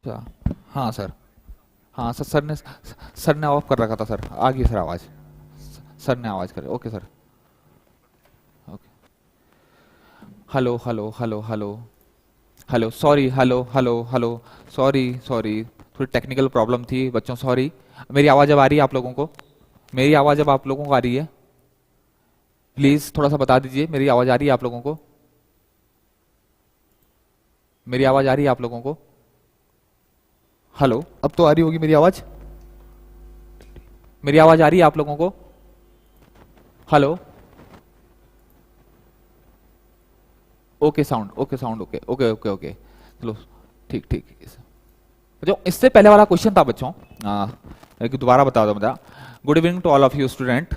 अच्छा, हाँ सर। हाँ सर, सर ने ऑफ कर रखा था सर। आ गई सर आवाज़। सर ने आवाज़ करे। Okay sir. Okay. Hello hello hello hello. Hello sorry. Hello hello hello. Sorry sorry. थोड़ी टेक्निकल प्रॉब्लम थी बच्चों, सॉरी। मेरी आवाज़ अब आ रही है आप लोगों को? मेरी आवाज़ अब आप लोगों को आ रही है? प्लीज़ थोड़ा सा बता दीजिए, मेरी आवाज़ आ रही है आप लोगों को? मेरी आवाज़ आ रही है आप लोगों को? हेलो, अब तो आ रही होगी मेरी आवाज़। मेरी आवाज़ आ रही है आप लोगों को? Hello. Okay sound, okay sound, okay okay okay okay. चलो, ठीक ठीक। जो इससे पहले वाला क्वेश्चन था बच्चों, एक दोबारा बता दो मुझे। Good evening to all of you student.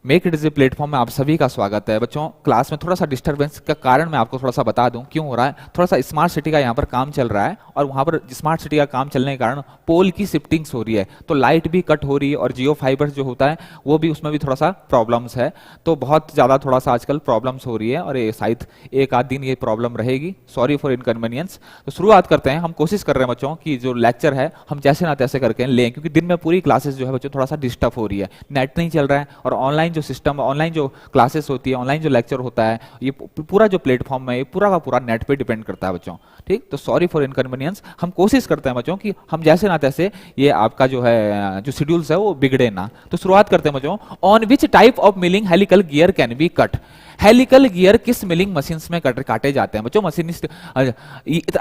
Make it easy platform में आप सभी का स्वागत है। बच्चों, क्लास में थोड़ा सा डिस्टरबेंस का कारण मैं आपको थोड़ा सा बता दूं क्यों हो रहा है। थोड़ा सा स्मार्ट सिटी का यहाँ पर काम चल रहा है, और वहाँ पर स्मार्ट सिटी का काम चलने के कारण पोल की शिफ्टिंग्स हो रही है, तो लाइट भी कट हो रही है, और जियो फाइबर जो होता है वो भी, उसमें भी थोड़ा सा प्रॉब्लम्स है। तो बहुत ज़्यादा थोड़ा सा आजकल प्रॉब्लम्स हो रही है, और ये शायद एक आध दिन ये प्रॉब्लम रहेगी। Sorry for inconvenience. तो शुरुआत करते हैं। हम कोशिश कर रहे हैं बच्चों कि जो लेक्चर है हम जैसे ना तैसे करके लें, क्योंकि दिन में पूरी क्लासेस जो है बच्चों थोड़ा सा डिस्टर्ब हो रही है, नेट नहीं चल रहा है, और ऑनलाइन जो सिस्टम, ऑनलाइन जो क्लासेस होती है, ऑनलाइन जो लेक्चर होता है, ये पूरा जो प्लेटफॉर्म है ये पूरा का पूरा नेट पे डिपेंड करता है बच्चों। ठीक, तो सॉरी फॉर इनकन्वीनियंस। हम कोशिश करते हैं बच्चों कि हम जैसे ना तैसे ये आपका जो है जो शेड्यूल्स है वो बिगड़े ना। तो शुरुआत करते हैं बच्चों। On which type of milling helical gear can be cut? Helical gear किस मिलिंग मशीन में काटे जाते हैं बच्चों? मशीनिस्ट,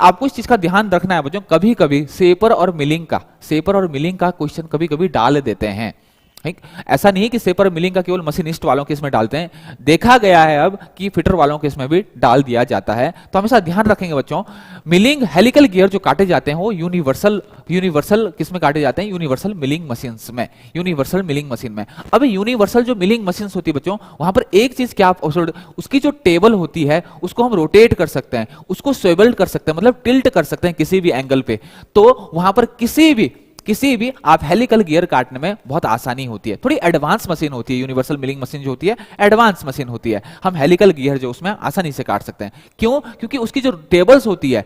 आपको इस चीज का ध्यान रखना है बच्चों। कभी कभी सेपर और मिलिंग का क्वेश्चन कभी कभी डाल देते हैं। ऐसा नहीं है कि सेपर मिलिंग का केवल मशीनिस्ट वालों के इसमें डालते हैं, देखा गया है अब कि फिटर वालों के इसमें भी डाल दिया जाता है। तो हमेशा ध्यान रखेंगे बच्चों, मिलिंग हेलिकल गियर जो काटे जाते हैं वो यूनिवर्सल किस में काटे जाते हैं? यूनिवर्सल मिलिंग मशीन्स में, यूनिवर्सल मिलिंग मशीन में। अब यूनिवर्सल जो मिलिंग मशीन्स होती है बच्चों, वहां पर एक चीज क्या, उसकी जो टेबल होती है उसको हम रोटेट कर सकते हैं, उसको स्वेबल कर सकते हैं, मतलब टिल्ट कर सकते हैं किसी भी एंगल पे। तो वहां पर किसी भी आप हेलिकल गियर काटने में बहुत आसानी होती है। थोड़ी एडवांस मशीन होती है, यूनिवर्सल मिलिंग मशीन जो होती है एडवांस मशीन होती है। हम हेलिकल गियर जो उसमें आसानी से काट सकते हैं। क्यों? क्योंकि उसकी जो टेबल्स होती है,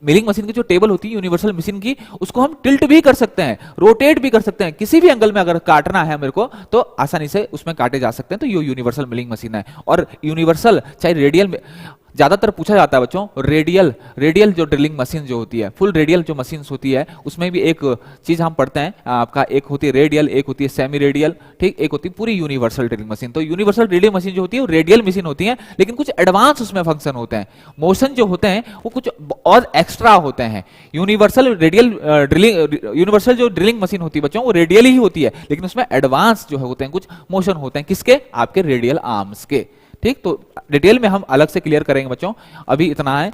मिलिंग मशीन की जो टेबल होती है यूनिवर्सल मशीन की, उसको हम टिल्ट भी कर सकते हैं, रोटेट भी कर सकते हैं। किसी भी एंगल में अगर काटना है मेरे को तो आसानी से उसमें काटे जा सकते हैं। तो ये यूनिवर्सल मिलिंग मशीन है। और यूनिवर्सल चाहे रेडियल, ज्यादातर पूछा जाता है बच्चों, रेडियल जो ड्रिलिंग मशीन जो होती है, फुल रेडियल जो मशीन होती है, उसमें भी एक चीज हम पढ़ते हैं आपका, एक होती है रेडियल, एक होती है सेमी रेडियल, ठीक, एक होती है पूरी यूनिवर्सल ड्रिलिंग मशीन। तो यूनिवर्सल ड्रिलिंग मशीन जो होती है वो रेडियल मशीन होती है, लेकिन कुछ एडवांस उसमें फंक्शन होते हैं, मोशन जो होते हैं वो कुछ और एक्स्ट्रा होते हैं। यूनिवर्सल जो ड्रिलिंग मशीन होती है बच्चों वो रेडियल ही होती है, लेकिन उसमें एडवांस जो होते हैं कुछ मोशन होते हैं, किसके? आपके रेडियल आर्म्स के। ठीक, तो डिटेल में हम अलग से क्लियर करेंगे बच्चों, अभी इतना है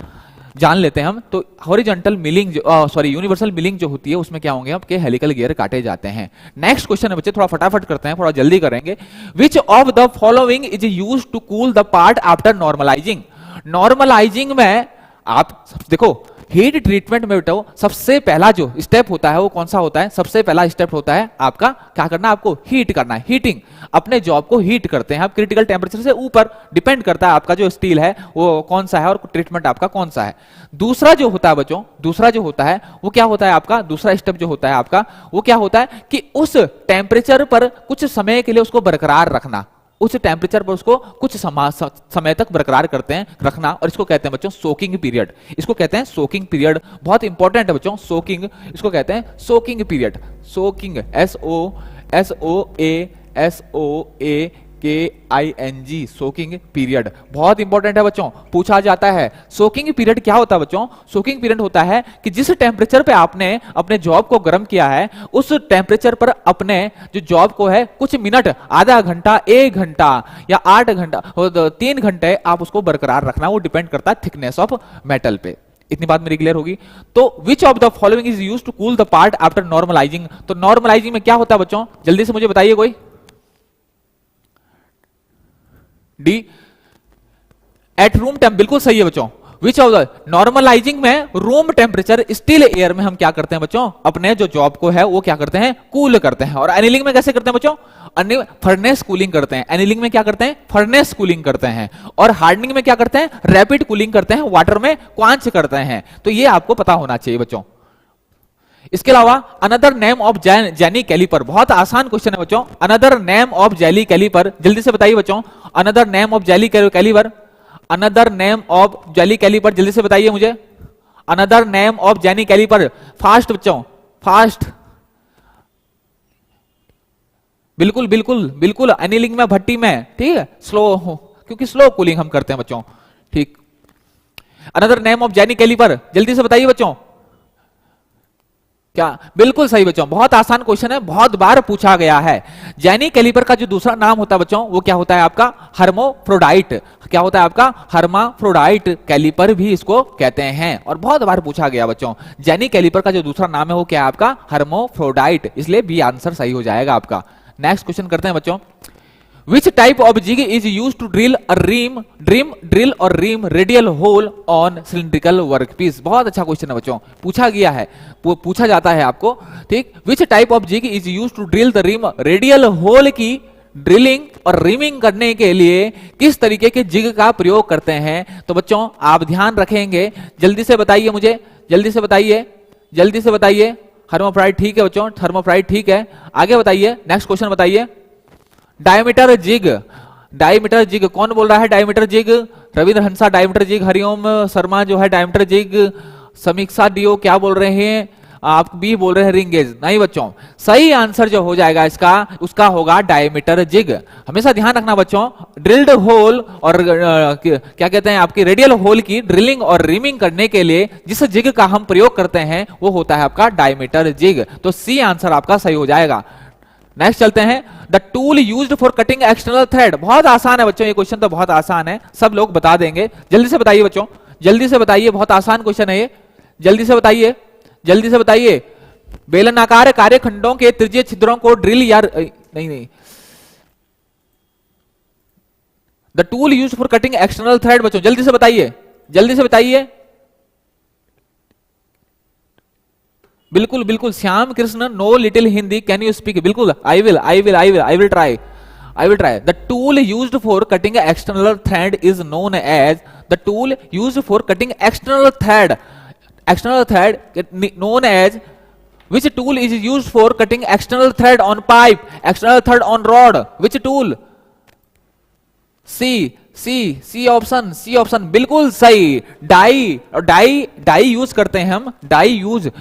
जान लेते हैं हम। तो हॉरिजॉन्टल मिलिंग यूनिवर्सल मिलिंग जो होती है उसमें क्या होंगे आपके? हेलिकल गियर काटे जाते हैं। नेक्स्ट क्वेश्चन है बच्चे, थोड़ा फटाफट करते हैं, थोड़ा जल्दी करेंगे। Which of the following is used to cool the part after normalising? Normalising में आप देखो, हीट ट्रीटमेंट में बेटा सबसे पहला जो स्टेप होता है वो कौन सा होता है? सबसे पहला स्टेप होता है आपका क्या करना है? आपको हीट करना है, हीटिंग। अपने जॉब को हीट करते हैं आप क्रिटिकल टेम्परेचर से ऊपर, डिपेंड करता है आपका जो स्टील है वो कौन सा है और ट्रीटमेंट आपका कौन सा है। दूसरा जो होता है बच्चों, दूसरा जो होता है वो क्या होता है आपका? दूसरा स्टेप जो होता है आपका वो क्या होता है कि उस टेम्परेचर पर कुछ समय के लिए उसको बरकरार रखना, उस टेम्परेचर पर उसको कुछ समय तक बरकरार करते हैं रखना, और इसको कहते हैं बच्चों सोकिंग पीरियड। इसको कहते हैं सोकिंग पीरियड, बहुत इंपॉर्टेंट है बच्चों सोकिंग, इसको कहते हैं soaking period. Soaking, SOKING, soaking period बहुत इंपॉर्टेंट है बच्चों, पूछा जाता है। सोकिंग पीरियड क्या होता है बच्चों? सोकिंग पीरियड होता है कि जिस टेम्परेचर पे आपने अपने जॉब को गर्म किया है, उस टेम्परेचर पर अपने जो जॉब को है कुछ मिनट, आधा घंटा, 1 घंटा या 8 घंटा, 3 घंटे आप उसको बरकरार रखना, वो डिपेंड करता है थिकनेस ऑफ मेटल पे। इतनी बात मेरी क्लियर होगी? तो which of the following is used to cool the part after normalising? तो नॉर्मलाइजिंग में क्या होता है बच्चों? जल्दी से मुझे बताइए कोई। डी, एट रूम टेम्प, बिल्कुल सही है बच्चों। विच ऑफ द, नॉर्मलाइजिंग में रूम टेम्परेचर स्टिल एयर में हम क्या करते हैं बच्चों? अपने जो जॉब को है वो क्या करते हैं? कूल करते हैं। और एनीलिंग में कैसे करते हैं बच्चों? फर्नेस कूलिंग करते हैं। एनीलिंग में क्या करते हैं? फर्नेस कूलिंग करते हैं। और हार्डनिंग में क्या करते हैं? रैपिड कूलिंग करते हैं, वाटर में क्वांच करते हैं। तो ये आपको पता होना चाहिए बच्चों। इसके अलावा another name of jenny caliper, बहुत आसान क्वेश्चन है बच्चों। Another name of jelly caliper, जल्दी से बताइए बच्चों, another name of jelly caliper, another name of jelly caliper, जल्दी से बताइए मुझे, another name of jenny caliper. Fast बच्चों, फास्ट, बिल्कुल बिल्कुल बिल्कुल, एनीलिंग में, भट्टी में, ठीक है, स्लो, क्योंकि स्लो कूलिंग हम करते हैं बच्चों, ठीक। Another name of jenny caliper, जल्दी से बताइए बच्चों, क्या? बिल्कुल सही बच्चों, बहुत आसान क्वेश्चन है, बहुत बार पूछा गया है। जेनी कैलिपर का जो दूसरा नाम होता है बच्चों, वो क्या होता है आपका? हर्माफ्रोडाइट। क्या होता है आपका? हर्माफ्रोडाइट कैलिपर भी इसको कहते हैं, और बहुत बार पूछा गया बच्चों। जेनी कैलिपर का जो दूसरा नाम है वो क्या है आपका? हर्माफ्रोडाइट, इसलिए बी आंसर सही हो जाएगा आपका। नेक्स्ट क्वेश्चन करते हैं बच्चों। Which type of jig is used to drill a drill or ream radial hole on cylindrical workpiece? बहुत अच्छा क्वेश्चन है बच्चों, पूछा गया है, पूछा जाता है आपको, ठीक। Which type of jig is used to drill the ream radial hole की ड्रिलिंग और रीमिंग करने के लिए किस तरीके के जिग का प्रयोग करते हैं? तो बच्चों आप ध्यान रखेंगे, जल्दी से बताइए मुझे, जल्दी से बताइए, जल्दी से बताइए। थर्मोफ्राइड ठीक है बच्चों, थर्मोफ्राइड ठीक है, आगे बताइए, नेक्स्ट क्वेश्चन बताइए। डायमीटर जिग, डायमीटर जिग कौन बोल रहा है? डायमीटर जिग, रविंद्र हंसा डायमीटर जिग, हरिओम शर्मा जो है डायमीटर जिग, समीक्षा डीओ क्या बोल रहे हैं आप? भी बोल रहे हैं रिंगेज। नहीं बच्चों, सही आंसर जो हो जाएगा इसका, उसका होगा डायमीटर जिग। हमेशा ध्यान रखना बच्चों, ड्रिल्ड होल और क्या कहते हैं आपकी रेडियल होल की ड्रिलिंग और रीमिंग करने के लिए जिस जिग का हम प्रयोग करते हैं वो होता है आपका डायमीटर जिग। तो सी आंसर आपका सही हो जाएगा। नेक्स्ट चलते हैं, the tool used for cutting external thread. बहुत आसान है बच्चों, ये क्वेश्चन तो बहुत आसान है, सब लोग बता देंगे। जल्दी से बताइए बच्चों, जल्दी से बताइए, बहुत आसान क्वेश्चन है ये, जल्दी से बताइए, जल्दी से बताइए। बेलनाकार कार्यखंडों के त्रिज्यीय छिद्रों को ड्रिल या नहीं, the tool used for cutting external thread बच्चों, जल्दी से बताइए, जल्दी से बताइए। बिल्कुल बिल्कुल, Shyam Krishna, no little Hindi, can you speak? बिल्कुल, I will try, I will try. The tool used for cutting external thread is known as, the tool used for cutting external thread known as, which tool is used for cutting external thread on pipe, external thread on rod? Which tool? C option बिल्कुल सही। Die use करते हैं हम,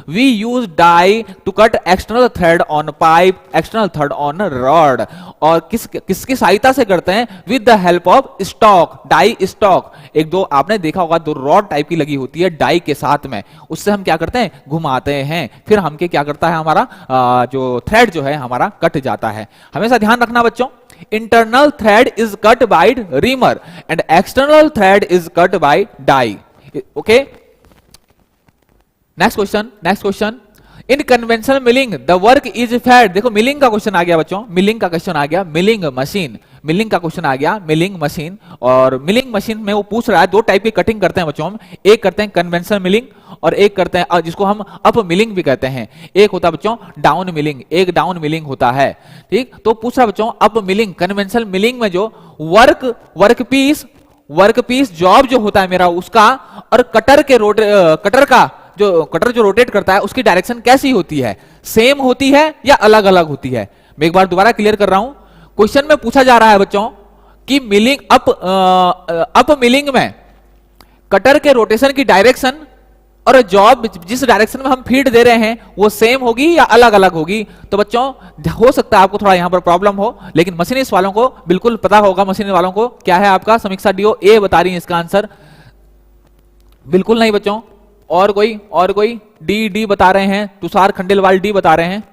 we use die to cut external thread on pipe, external thread on rod. और किसकी सहायता से करते हैं? With the help of stock, die stock. एक दो आपने देखा होगा, दो रॉड टाइप की लगी होती है डाई के साथ में, उससे हम क्या करते हैं? घुमाते हैं, फिर हमके क्या करता है हमारा जो थ्रेड जो है हमारा कट जाता है। हमेशा ध्यान रखना बच्चों, internal thread is cut by reamer and external thread is cut by die. Okay, next question. In conventional milling the work is fed. देखो मिलिंग का क्वेश्चन आ गया बच्चों, मिलिंग का क्वेश्चन आ गया, मिलिंग मशीन। और मिलिंग मशीन में वो पूछ रहा है, दो टाइप की कटिंग करते हैं बच्चों हम, एक करते हैं कन्वेंशनल मिलिंग और एक करते हैं जिसको हम अप मिलिंग भी कहते हैं। एक होता है बच्चों डाउन मिलिंग, एक डाउन मिलिंग होता है, ठीक। तो पूछ रहा है बच्चों अप मिलिंग, कन्वेंशनल मिलिंग में जो वर्कपीस जॉब जो होता है मेरा उसका, और कटर जो रोटेट करता है उसकी डायरेक्शन कैसी होती है? सेम होती है या अलग अलग होती है? मैं एक बार दोबारा क्लियर कर रहा हूं, क्वेश्चन में पूछा जा रहा है बच्चों कि मिलिंग अप मिलिंग में कटर के रोटेशन की डायरेक्शन और जॉब जिस डायरेक्शन में हम फीड दे रहे हैं वो सेम होगी या अलग अलग होगी? तो बच्चों हो सकता है आपको थोड़ा यहां पर प्रॉब्लम हो, लेकिन मशीनिस्ट वालों को बिल्कुल पता होगा। मशीनिस्ट वालों को क्या है आपका? समीक्षा डीओ ए बता रही है इसका आंसर। बिल्कुल नहीं बच्चों, और कोई डी बता रहे हैं, तुषार खंडेलवाल डी बता रहे हैं,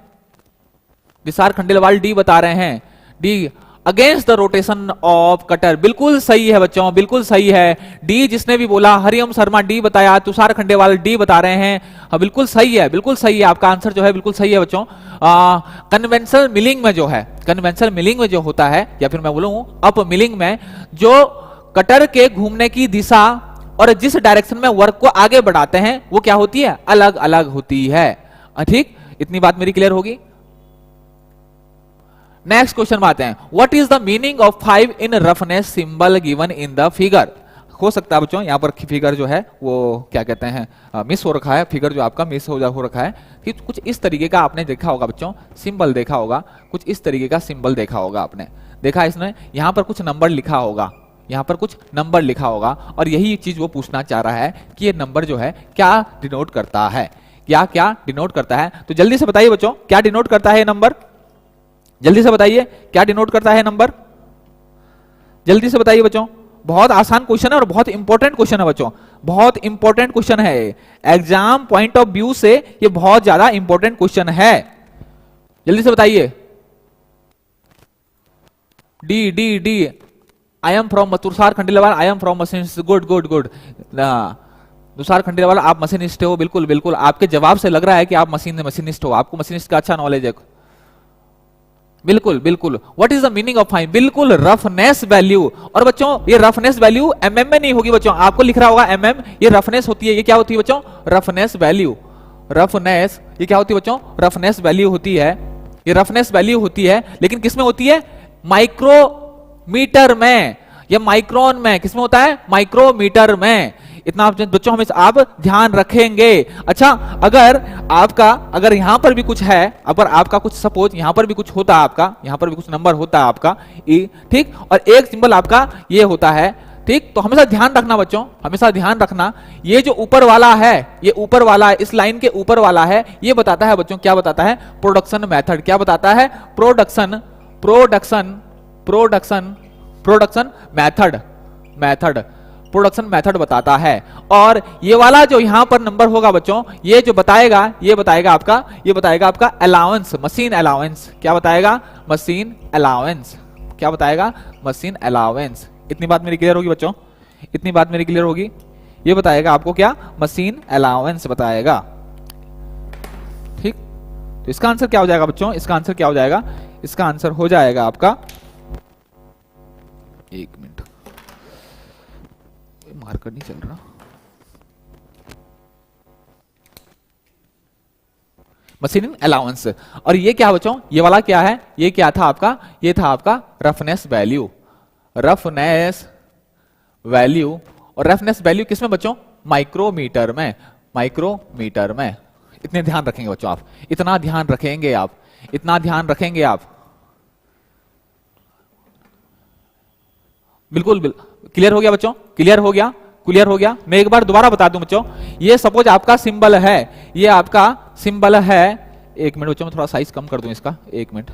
विशार खंडेलवाल डी बता रहे हैं, D against the rotation off cutter. बिल्कुल सही है बच्चों, बिल्कुल सही है डी, जिसने भी बोला। हरिओम शर्मा डी बताया, तुषार खंडेवाल डी बता रहे हैं, हाँ बिल्कुल सही है, बिल्कुल सही है, आपका आंसर जो है बिल्कुल सही है बच्चों। कन्वेंशनल मिलिंग में जो है, कन्वेंशनल मिलिंग में जो होता है, या फिर मैं बोलूं अप मिलिंग में, जो कटर के घूमने की दिशा और जिस डायरेक्शन में वर्क को आगे बढ़ाते हैं वो क्या होती है? अलग अलग होती है, ठीक। इतनी बात मेरी क्लियर होगी। नेक्स्ट क्वेश्चन में आते हैं, what is the meaning of 5 in roughness symbol given in the figure? हो सकता है बच्चों यहाँ पर फिगर जो है वो क्या कहते हैं मिस हो रखा है, फिगर जो आपका मिस हो रखा है कि कुछ इस तरीके का आपने देखा होगा बच्चों, सिंबल देखा होगा, कुछ इस तरीके का सिंबल देखा होगा आपने, देखा इसने यहाँ पर कुछ नंबर लिखा होगा, यहाँ पर कुछ नंबर लिखा होगा और यही चीज वो पूछना चाह रहा है कि ये नंबर जो है क्या डिनोट करता है, क्या क्या डिनोट करता है। तो जल्दी से बताइए बच्चों क्या डिनोट करता है ये नंबर, जल्दी से बताइए क्या डिनोट करता है नंबर, जल्दी से बताइए बच्चों। बहुत आसान क्वेश्चन है और बहुत इंपॉर्टेंट क्वेश्चन है बच्चों, बहुत इंपॉर्टेंट क्वेश्चन है, एग्जाम पॉइंट ऑफ व्यू से ये बहुत ज्यादा इंपॉर्टेंट क्वेश्चन है, जल्दी से बताइए। D D D I am from Tushar Khandelwal, I am from machinist, good good good. Tushar Khandelwal आप मशीनिस्ट हो, बिल्कुल बिल्कुल, आपके जवाब से लग रहा है कि आप मशीनिस्ट हो, आपको मशीनिस्ट का अच्छा नॉलेज है, बिल्कुल बिल्कुल। What is the meaning of fine, बिल्कुल रफनेस वैल्यू। और बच्चों ये रफनेस वैल्यू एमएम में नहीं होगी बच्चों, आपको लिख रहा होगा एमएम, ये रफनेस होती है, ये क्या होती है बच्चों, रफनेस वैल्यू, रफनेस, ये क्या होती है बच्चों, रफनेस वैल्यू होती है, ये रफनेस वैल्यू होती है, लेकिन किसमें होती है, माइक्रोमीटर में या माइक्रोन में, किसमें होता है, माइक्रोमीटर में। इतना बच्चों हमें आप ध्यान रखेंगे। अच्छा अगर यहां पर भी कुछ है, अगर आपका कुछ सपोज यहां पर भी कुछ होता है, आपका यहां पर भी कुछ नंबर होता है आपका ठीक, और एक सिंबल आपका ये होता है ठीक, तो हमेशा ध्यान रखना बच्चों, हमेशा ध्यान रखना, ये जो ऊपर वाला है, ये ऊपर वाला है, इस लाइन के ऊपर वाला है, ये बताता है बच्चों, क्या बताता है, प्रोडक्शन मेथड, क्या बताता है, production production production production method method production method बताता है। और ये वाला जो यहां पर नंबर होगा बच्चों, ये जो बताएगा, ये बताएगा आपका अलाउंस, मशीन अलाउंस, क्या बताएगा, मशीन अलाउंस, क्या बताएगा, मशीन अलाउंस। इतनी बात मेरी क्लियर होगी बच्चों, इतनी बात मेरी क्लियर होगी, ये बताएगा आपको क्या, मशीन अलाउंस बताएगा, ठीक। तो इसका आंसर क्या हो जाएगा बच्चों, इसका आंसर क्या हो जाएगा, इसका आंसर हो जाएगा आपका, एक मिनट मार्कर नहीं चल रहा, मशीनिंग अलाउंस। और ये क्या बच्चों, ये वाला क्या है, ये क्या था आपका, ये था आपका रफनेस वैल्यू, रफनेस वैल्यू। और रफनेस वैल्यू किसमें बच्चों, माइक्रोमीटर में, माइक्रोमीटर में। इतने ध्यान रखेंगे बच्चों आप, इतना ध्यान रखेंगे आप, इतना ध्यान रखेंगे आप, बिल्कुल क्लियर हो गया बच्चों, क्लियर हो गया, क्लियर हो गया। मैं एक बार दोबारा बता दूं बच्चों, ये सपोज आपका सिंबल है, ये आपका सिंबल है, एक मिनट बच्चों मैं थोड़ा साइज कम कर दूं इसका, एक मिनट,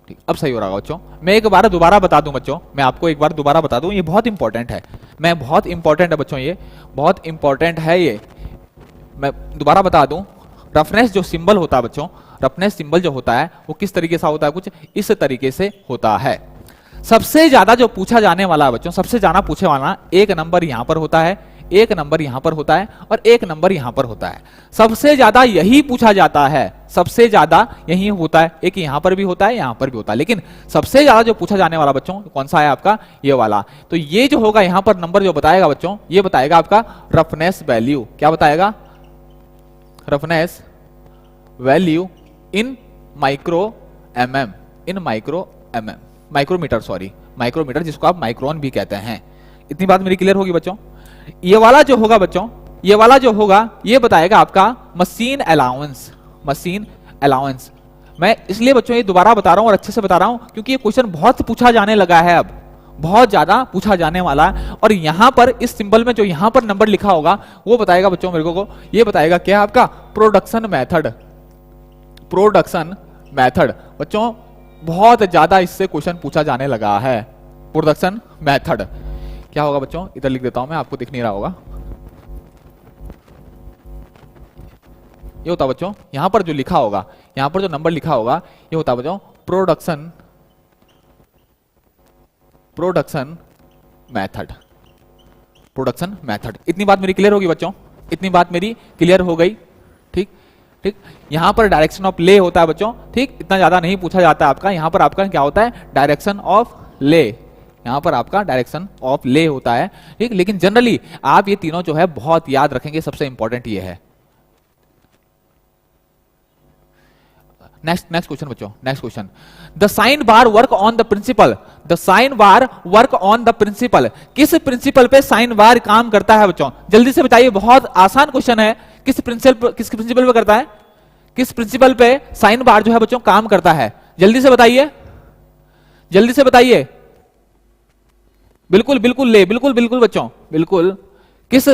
ठीक, अब सही हो रहा है बच्चों। मैं एक बार दोबारा बता दूं बच्चों, मैं आपको एक बार दोबारा बता दूं, ये बहुत इंपॉर्टेंट है, मैं बहुत इंपॉर्टेंट है बच्चों, ये बहुत इंपॉर्टेंट है, ये मैं दोबारा बता दूं। रफनेस जो सिंबल होता है बच्चों, रफनेस सिंबल जो होता है वो किस तरीके से होता है, कुछ इस तरीके से होता है। सबसे ज्यादा जो पूछा जाने वाला है बच्चों, सबसे ज्यादा पूछे वाला, एक नंबर यहां पर होता है, एक नंबर यहां पर होता है और एक नंबर यहां पर होता है, सबसे ज्यादा यही पूछा जाता है, सबसे ज्यादा यही होता है, एक यहां पर भी होता है, यहां पर भी होता है, लेकिन सबसे ज्यादा जो पूछा जाने वाला बच्चों कौन सा है आपका, ये वाला। तो ये जो होगा यहां पर नंबर जो बताएगा बच्चों, ये बताएगा आपका रफनेस वैल्यू, क्या बताएगा, roughness value in micro mm, in micro mm, micrometre, sorry micrometre, जिसको आप माइक्रोन भी कहते हैं। इतनी बात मेरी क्लियर होगी बच्चों। ये वाला जो होगा बच्चों, ये वाला जो होगा ये बताएगा आपका मशीन अलाउंस, मशीन अलाउंस। मैं इसलिए बच्चों ये दोबारा बता रहा हूं और अच्छे से बता रहा हूं क्योंकि ये क्वेश्चन बहुत पूछा जाने लगा है, अब बहुत ज्यादा पूछा जाने वाला है। और यहां पर इस सिंबल में जो यहां पर नंबर लिखा होगा वो बताएगा बच्चों मेरे को, ये बताएगा क्या आपका प्रोडक्शन मेथड, प्रोडक्शन मेथड। बच्चों बहुत ज्यादा इससे क्वेश्चन पूछा जाने लगा है, प्रोडक्शन मेथड क्या होगा बच्चों, इधर लिख देता हूं मैं, आपको दिख नहीं रहा होगा, ये होता बच्चों, यहां पर जो लिखा होगा, यहां पर जो नंबर लिखा होगा ये होता बच्चों production, production method, production method. इतनी बात मेरी क्लियर होगी बच्चों, इतनी बात मेरी क्लियर हो गई, ठीक। ठीक, यहां पर डायरेक्शन ऑफ ले होता है बच्चों, ठीक, इतना ज्यादा नहीं पूछा जाता है आपका, यहां पर आपका क्या होता है, डायरेक्शन ऑफ ले, यहां पर आपका डायरेक्शन ऑफ ले होता है, ठीक, लेकिन जनरली आप ये तीनों जो है बहुत याद रखेंगे, सबसे इंपॉर्टेंट ये है। नेक्स्ट क्वेश्चन बच्चों, next question, the sine bar work on the principle, the sine bar work on the principle, किस प्रिंसिपल पे साइन बार काम करता है बच्चों, जल्दी से बताइए, बहुत आसान क्वेश्चन है, किस प्रिंसिपल पे करता है, किस प्रिंसिपल पे साइन बार जो है बच्चों काम करता है, जल्दी से बताइए, जल्दी से बताइए, बिल्कुल बिल्कुल ले, बिल्कुल बिल्कुल बच्चों, बिल्कुल, किस,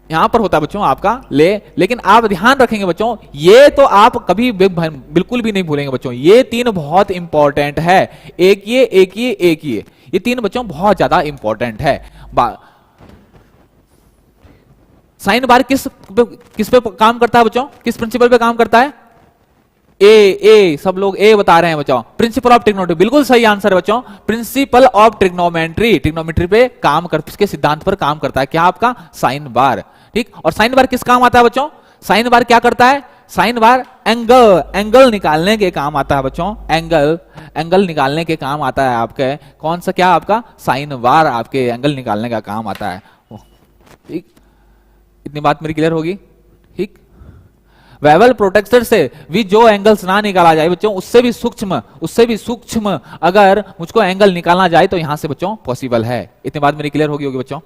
यहां पर होता है बच्चों आपका ले, लेकिन आप ध्यान रखेंगे बच्चों, ये तो आप कभी बिल्कुल भी नहीं भूलेंगे बच्चों, ये तीन बहुत इंपॉर्टेंट है, एक ये एक ये एक ये तीन बच्चों बहुत ज्यादा इंपॉर्टेंट है। साइन बार किस पे काम करता है बच्चों, किस प्रिंसिपल पे काम करता है, ए सब लोग ए बता रहे हैं बच्चों, प्रिंसिपल ऑफ ट्रिग्नोमेट्री, बिल्कुल सही आंसर है बच्चों, प्रिंसिपल ऑफ ट्रिग्नोमेट्री पे काम कर, इसके सिद्धांत पर काम करता है क्या आपका साइन बार, ठीक, और साइन बार किस काम आता है बच्चों, साइन बार क्या करता है, साइन बार एंगल निकालने के काम आता है बच्चों, एंगल निकालने के काम आता है आपके, कौन सा, क्या आपका साइन बार आपके एंगल निकालने का काम आता है, ठीक, इतनी बात मेरी क्लियर होगी, ठीक, वेबल प्रोटेक्टर से भी जो एंगल्स ना निकाला जाए बच्चों, उससे भी सूक्ष्म अगर मुझको एंगल निकालना जाए तो यहां से बच्चों पॉसिबल है, इतनी बात मेरी क्लियर होगी बच्चों।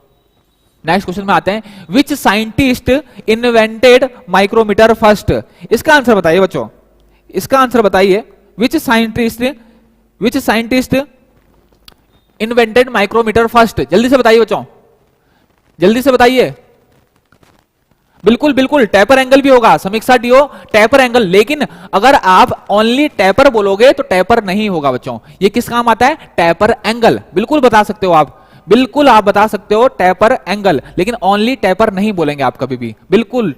नेक्स्ट क्वेश्चन में आते हैं, which scientist invented micrometer first, इसका आंसर बताइए बच्चों, इसका आंसर बताइए, which scientist invented micrometer first, जल्दी से बताइए बच्चों, जल्दी से बताइए, बिल्कुल बिल्कुल टेपर एंगल भी होगा, समीक्षा डीओ टेपर एंगल, लेकिन अगर आप ओनली टेपर बोलोगे तो टेपर नहीं होगा बच्चों, ये किस काम आता है, टेपर एंगल, बिल्कुल बता सकते हो आप, बिल्कुल आप बता सकते हो टेपर एंगल, लेकिन ओनली टेपर नहीं बोलेंगे आप कभी भी, बिल्कुल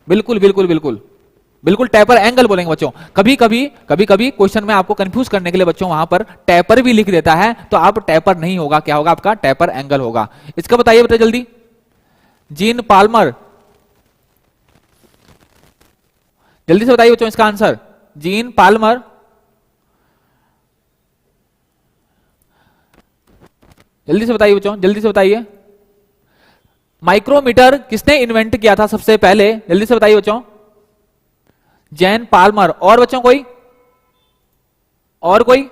बिल्कुल बिल्कुल बिल्कुल बिल्कुल टेपर एंगल बोलेंगे बच्चों, कभी कभी क्वेश्चन में आपको कंफ्यूज करने के लिए बच्चों वहां पर टेपर भी लिख देता है, तो आप टेपर नहीं होगा, क्या होगा आपका टेपर एंगल होगा, इसका बताइए बेटा जल्दी, जीन पाल्मर, जल्दी से बताइए बच्चों इसका आंसर, जीन पाल्मर, जल्दी से बताइए बच्चों, जल्दी से बताइए, माइक्रोमीटर किसने इन्वेंट किया था सबसे पहले, जल्दी से बताइए बच्चों, जैन पाल्मर, और बच्चों कोई, और कोई,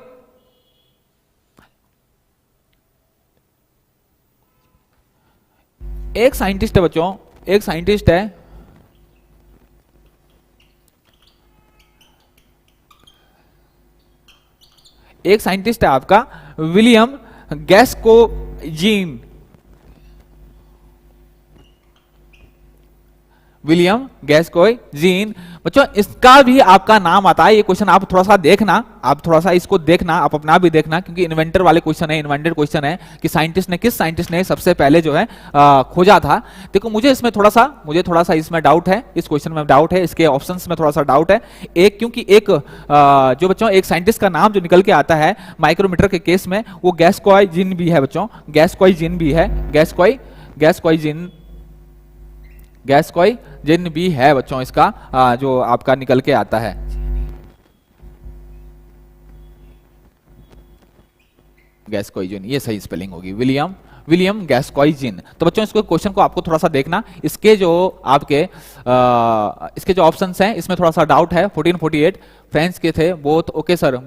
एक साइंटिस्ट है बच्चों, एक साइंटिस्ट है, एक साइंटिस्ट है आपका विलियम गैस्कोइजीन, विलियम गैस्कोइजीन बच्चों, इसका भी आपका नाम आता है, ये क्वेश्चन आप थोड़ा सा देखना, आप थोड़ा सा इसको देखना, आप अपना भी देखना, क्योंकि इन्वेंटर वाले क्वेश्चन है, इन्वेंटेड क्वेश्चन है कि किस साइंटिस्ट ने सबसे पहले जो है खोजा था। देखो मुझे थोड़ा सा इसमें डाउट है, इस क्वेश्चन में डाउट है, इसके ऑप्शंस में थोड़ा सा डाउट है, क्योंकि जो बच्चों एक साइंटिस्ट का नाम जो निकल के आता है माइक्रोमीटर के केस में, वो गैस्कोइजीन भी है बच्चों, गैस्कोइजीन भी है, गैस्कोइजीन भी है बच्चों, इसका जो आपका निकल के आता है, गैस्कोइजीन, ये सही स्पेलिंग होगी, विलियम गैस्कोइजीन। तो बच्चों इसको क्वेश्चन को आपको थोड़ा सा देखना, इसके जो ऑप्शंस हैं इसमें थोड़ा सा डाउट है, 1448 फ्रेंड्स के थे, बोथ ओके सर,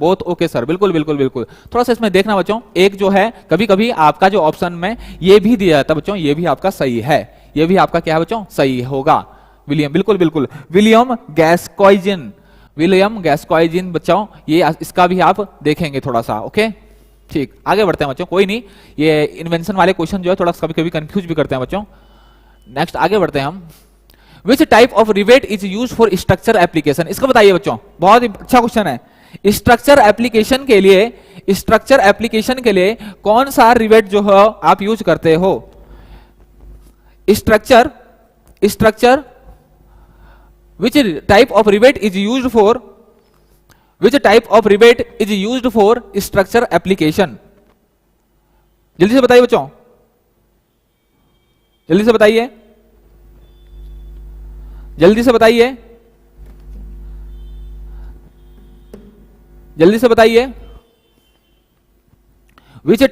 बिल्कुल बिल्कुल बिल्कुल, थोड़ा सा इसमें देखना बच्चों, एक जो है कभी कभी आपका जो ऑप्शन में ये भी दिया जाता है बच्चों, ये भी आपका सही है, ये भी आपका क्या है बच्चों सही होगा, विलियम, बिल्कुल बिल्कुल विलियम गैस्कोइजीन बच्चों, ये इसका भी आप देखेंगे थोड़ा सा, ओके ठीक, आगे बढ़ते हैं बच्चों, कोई नहीं, ये इन्वेंशन वाले क्वेश्चन जो है थोड़ा कभी कभी कंफ्यूज भी करते हैं बच्चों। नेक्स्ट आगे बढ़ते हैं हम, विच type of rivet is use for structure application, इसको बताइए बच्चों, बहुत अच्छा क्वेश्चन है, स्ट्रक्चर एप्लीकेशन के लिए कौन सा रिवेट जो है आप यूज करते हो, structure which type of rivet is used for structure application, जल्दी से बताइए बच्चों, जल्दी से बताइए, जल्दी से बताइए, जल्दी से बताइए। Which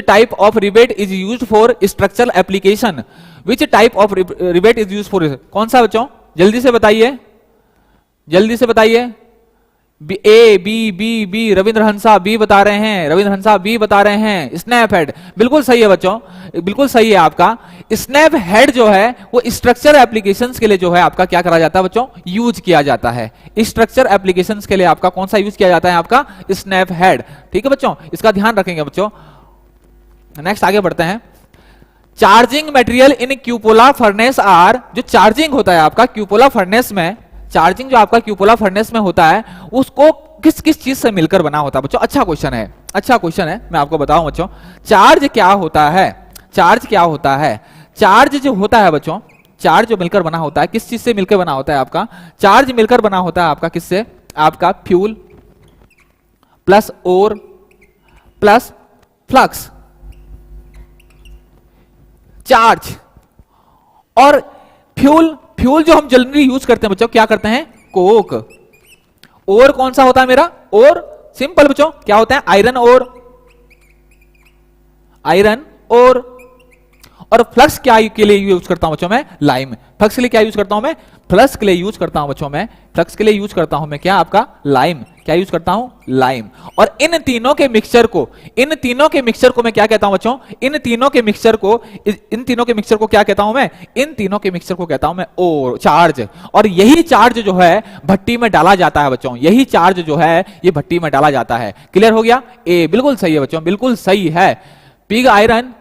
type of rivet is used for structural application? Which type of rivet is used for, कौन सा बच्चों? जल्दी से बताइए, जल्दी से बताइए। A B B B, Ravindra Hansa B बता रहे हैं, रविंद्र हंसा बी बता रहे हैं। स्नैप हेड बिल्कुल सही है बच्चों, बिल्कुल सही है आपका। स्नैप हेड जो है वो स्ट्रक्चर एप्लीकेशंस के लिए जो है आपका क्या करा जाता है बच्चों? यूज किया जाता है। स्ट्रक्चर एप्लीकेशंस के लिए आपका कौन सा यूज किया जाता है? आपका स्नैप हेड। ठीक है बच्चों, इसका ध्यान रखेंगे बच्चों। नेक्स्ट आगे बढ़ते हैं। Charging material in cupola furnace are, जो चार्जिंग होता है आपका क्यूपोला फर्नेस में, चार्जिंग जो आपका क्यूपोला फर्नेस में होता है उसको किस किस चीज से मिलकर बना होता है बच्चों? अच्छा क्वेश्चन है, अच्छा क्वेश्चन है, मैं आपको बताऊं बच्चों। चार्ज क्या होता है? चार्ज क्या होता है? चार्ज जो होता है बच्चों, चार्ज जो मिलकर बना होता है, किस चीज से मिलकर बना होता है आपका? चार्ज मिलकर बना होता है आपका किससे? आपका फ्यूल प्लस ओर प्लस फ्लक्स। चार्ज और फ्यूल, फ्यूल जो हम जनरली यूज करते हैं बच्चों क्या करते हैं? कोक। और कौन सा होता है मेरा? और सिंपल बच्चों क्या होता है? आयरन और, आयरन और फ्लक्स क्या के लिए यूज करता हूं बच्चों मैं? लाइम। फ्लक्स के लिए क्या यूज करता हूं मैं? फ्लक्स के लिए यूज करता हूं बच्चों मैं, फ्लक्स के लिए यूज करता हूं मैं क्या? आपका लाइम। क्या यूज करता हूं? लाइम। और इन तीनों के मिक्सचर को, इन तीनों के मिक्सचर को मैं क्या कहता हूं बच्चों? इन तीनों के मिक्सचर को, इन तीनों के मिक्सचर को क्या कहता हूं मैं? इन तीनों के मिक्सचर को कहता हूं मैं और चार्ज। और यही चार्ज जो है भट्टी में डाला जाता है बच्चों, यही चार्ज जो है ये भट्टी में डाला जाता है। क्लियर हो गया? ए बिल्कुल सही है बच्चों, बिल्कुल सही है। पिग आयरन,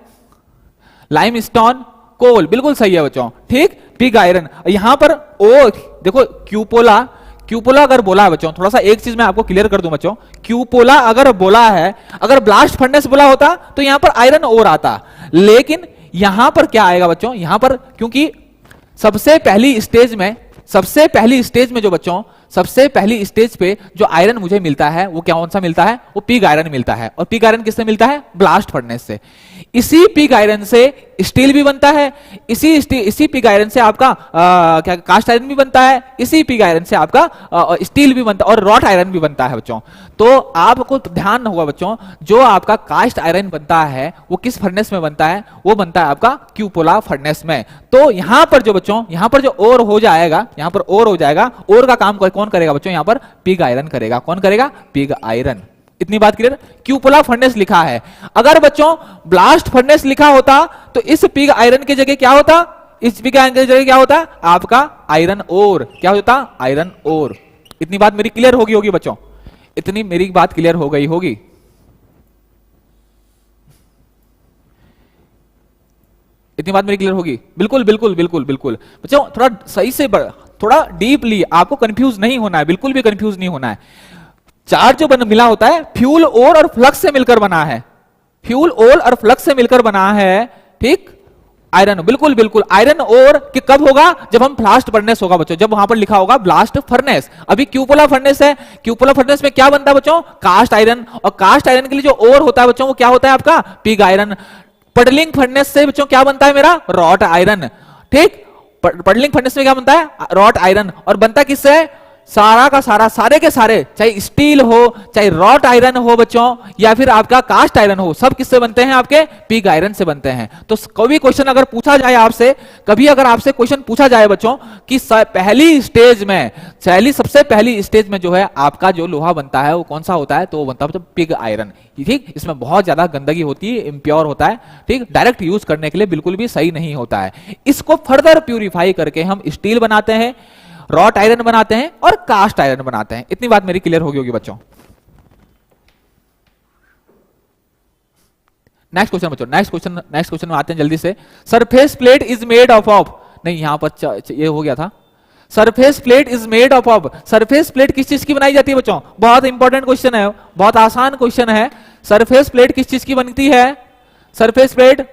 लाइमस्टोन, कोल, बिल्कुल सही है बच्चों। ठीक, पिग आयरन। यहां पर ओ देखो, क्यूपोला, क्यूपोला अगर बोला है बच्चों, थोड़ा सा एक चीज मैं आपको क्लियर कर दूं बच्चों, क्यूपोला अगर बोला है, अगर ब्लास्ट फर्नेस बोला होता तो यहां पर आयरन ओर आता, लेकिन यहां पर क्या आएगा बच्चों? यहां पर क्योंकि सबसे पहली स्टेज में, सबसे पहली स्टेज में जो बच्चों, सबसे पहली स्टेज पे जो आयरन मुझे मिलता है वो क्या, कौन सा मिलता है? वो पिग आयरन मिलता है। और पिग आयरन किससे मिलता है? ब्लास्ट फर्नेस से। इसी पिग आयरन से स्टील भी बनता है, इसी पिग आयरन से आपका क्या कास्ट आयरन भी बनता है, इसी पिग आयरन से आपका स्टील भी बनता है और रॉट आयरन भी बनता है बच्चों। तो आपको ध्यान होगा बच्चों, जो आपका कास्ट आयरन बनता है वो किस फर्नेस में बनता है? वो बनता है आपका क्यूपोला फर्नेस में। तो यहां पर जो बच्चों, यहां पर जो ओर हो जाएगा, यहां पर ओर हो जाएगा, ओर का काम कौन करेगा बच्चों? यहां पर पिग आयरन करेगा। कौन करेगा? Pig iron. इतनी बात क्लियर? क्यूपोला फर्नेस लिखा है, अगर बच्चों ब्लास्ट फर्नेस लिखा होता तो इस पिग आयरन की जगह क्या होता? इस पिग आयरन की जगह क्या होता? आपका आयरन ओर। क्या होता? Iron ore. इतनी बात मेरी क्लियर होगी बच्चों, इतनी मेरी बात क्लियर हो गई होगी। इतनी बात मेरी क्लियर होगी? बिल्कुल बिल्कुल बिल्कुल बिल्कुल बच्चों, थोड़ा सही से थोड़ा डीपली, आपको कंफ्यूज नहीं होना है, बिल्कुल भी कंफ्यूज नहीं होना है। चार्ज जो मिला होता है फ्यूल ओर और फ्लक्स से मिलकर बना है, फ्यूल ओर और फ्लक्स से मिलकर बना है। ठीक, आयरन, बिल्कुल बिल्कुल। आयरन ओर कि कब होगा? जब हम ब्लास्ट फर्नेस होगा बच्चों, जब वहां पर लिखा होगा ब्लास्ट फर्नेस। अभी क्यूपोला फर्नेस है, क्यूपोला फर्नेस में क्या बनता है बच्चों? Cast iron. और कास्ट आयरन के लिए जो ओर होता है बच्चों वो क्या होता है आपका? Pig iron. पडलिंग फर्नेस से बच्चों क्या बनता है मेरा? Wrought iron. ठीक, पडलिंग फर्नेस में क्या बनता है? Wrought iron. और बनता किससे? सारा का सारा, सारे के सारे, चाहे स्टील हो, चाहे रॉट आयरन हो बच्चों, या फिर आपका कास्ट आयरन हो, सब किससे बनते हैं? आपके पिग आयरन से बनते हैं। तो कभी क्वेश्चन अगर पूछा जाए आपसे, कभी अगर आपसे क्वेश्चन पूछा जाए बच्चों कि पहली स्टेज में, सबसे पहली स्टेज में जो है आपका जो लोहा बनता है वो कौन सा होता है? तो वो बनता है पिग आयरन। ठीक, इसमें बहुत ज्यादा गंदगी होती है, इम्प्योर होता है। ठीक, डायरेक्ट यूज करने के लिए बिल्कुल भी सही नहीं होता है। इसको फर्दर प्यूरिफाई करके हम स्टील बनाते हैं, रॉट आयरन बनाते हैं और कास्ट आयरन बनाते हैं। इतनी बात मेरी क्लियर होगी बच्चों। नेक्स्ट क्वेश्चन बच्चों, नेक्स्ट क्वेश्चन में आते हैं जल्दी से। Surface plate is made of नहीं, यहां पर ये हो गया था। Surface plate is made of surface plate किस चीज की बनाई जाती है बच्चों? बहुत इंपॉर्टेंट क्वेश्चन है, बहुत आसान क्वेश्चन है। सरफेस प्लेट किस चीज की बनती है? सरफेस प्लेट,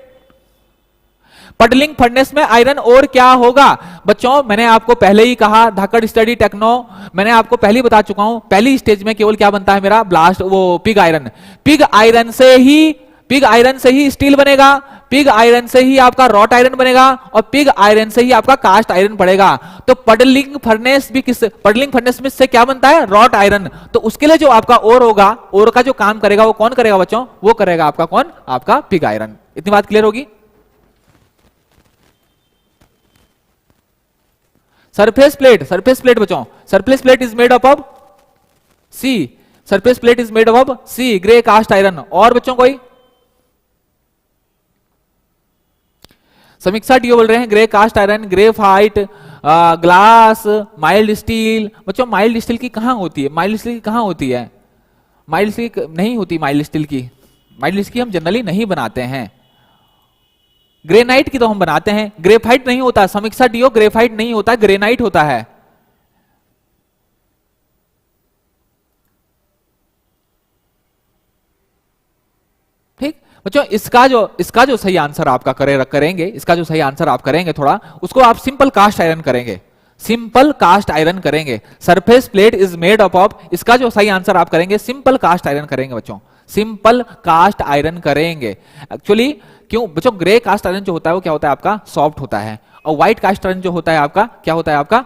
पडलिंग फर्नेस में आयरन ओर क्या होगा बच्चों? मैंने आपको पहले ही कहा, धाकड़ स्टडी टेक्नो, मैंने आपको पहले ही बता चुका हूं, पहली स्टेज में केवल क्या बनता है मेरा? ब्लास्ट, वो पिग आयरन। पिग आयरन से ही पिग आयरन से ही स्टील बनेगा, पिग आयरन से ही आपका रॉट आयरन बनेगा और पिग आयरन से ही आपका कास्ट आयरन पड़ेगा। तो पडलिंग फर्नेस भी पडलिंग फर्नेस में से क्या बनता है? Wrought iron. तो उसके लिए जो आपका ओर होगा, ओर का जो काम करेगा वो कौन करेगा बच्चों? वो करेगा आपका कौन? आपका पिग आयरन। इतनी बात क्लियर होगी? सरफेस प्लेट बच्चों, surface plate is made up of C, surface plate is made up of C, grey cast iron. और बच्चों कोई? समीक्षा डीओ बोल रहे हैं grey cast iron, graphite, glass, mild steel. बच्चों माइल्ड स्टील की कहां होती है? माइल्ड स्टील की कहां होती है? माइल्ड स्टील नहीं होती, माइल्ड स्टील की, माइल्ड स्टील की हम जनरली नहीं बनाते हैं। ग्रेनाइट की तो हम बनाते हैं, ग्रेफाइट नहीं होता। समीक्षा डीओ ग्रेफाइट नहीं होता, ग्रेनाइट होता है। ठीक बच्चों, इसका जो सही आंसर आपका करेंगे, इसका जो सही आंसर आप करेंगे थोड़ा, उसको आप सिंपल कास्ट आयरन करेंगे, सिंपल कास्ट आयरन करेंगे। Surface plate is made up of, इसका जो सही आंसर आप करेंगे सिंपल कास्ट आयरन करेंगे बच्चों, सिंपल कास्ट आयरन करेंगे। एक्चुअली क्यों बच्चों? ग्रे कास्ट आयरन जो होता है वो क्या होता है आपका? सॉफ्ट होता है। और व्हाइट कास्ट आयरन जो होता है आपका क्या होता है? आपका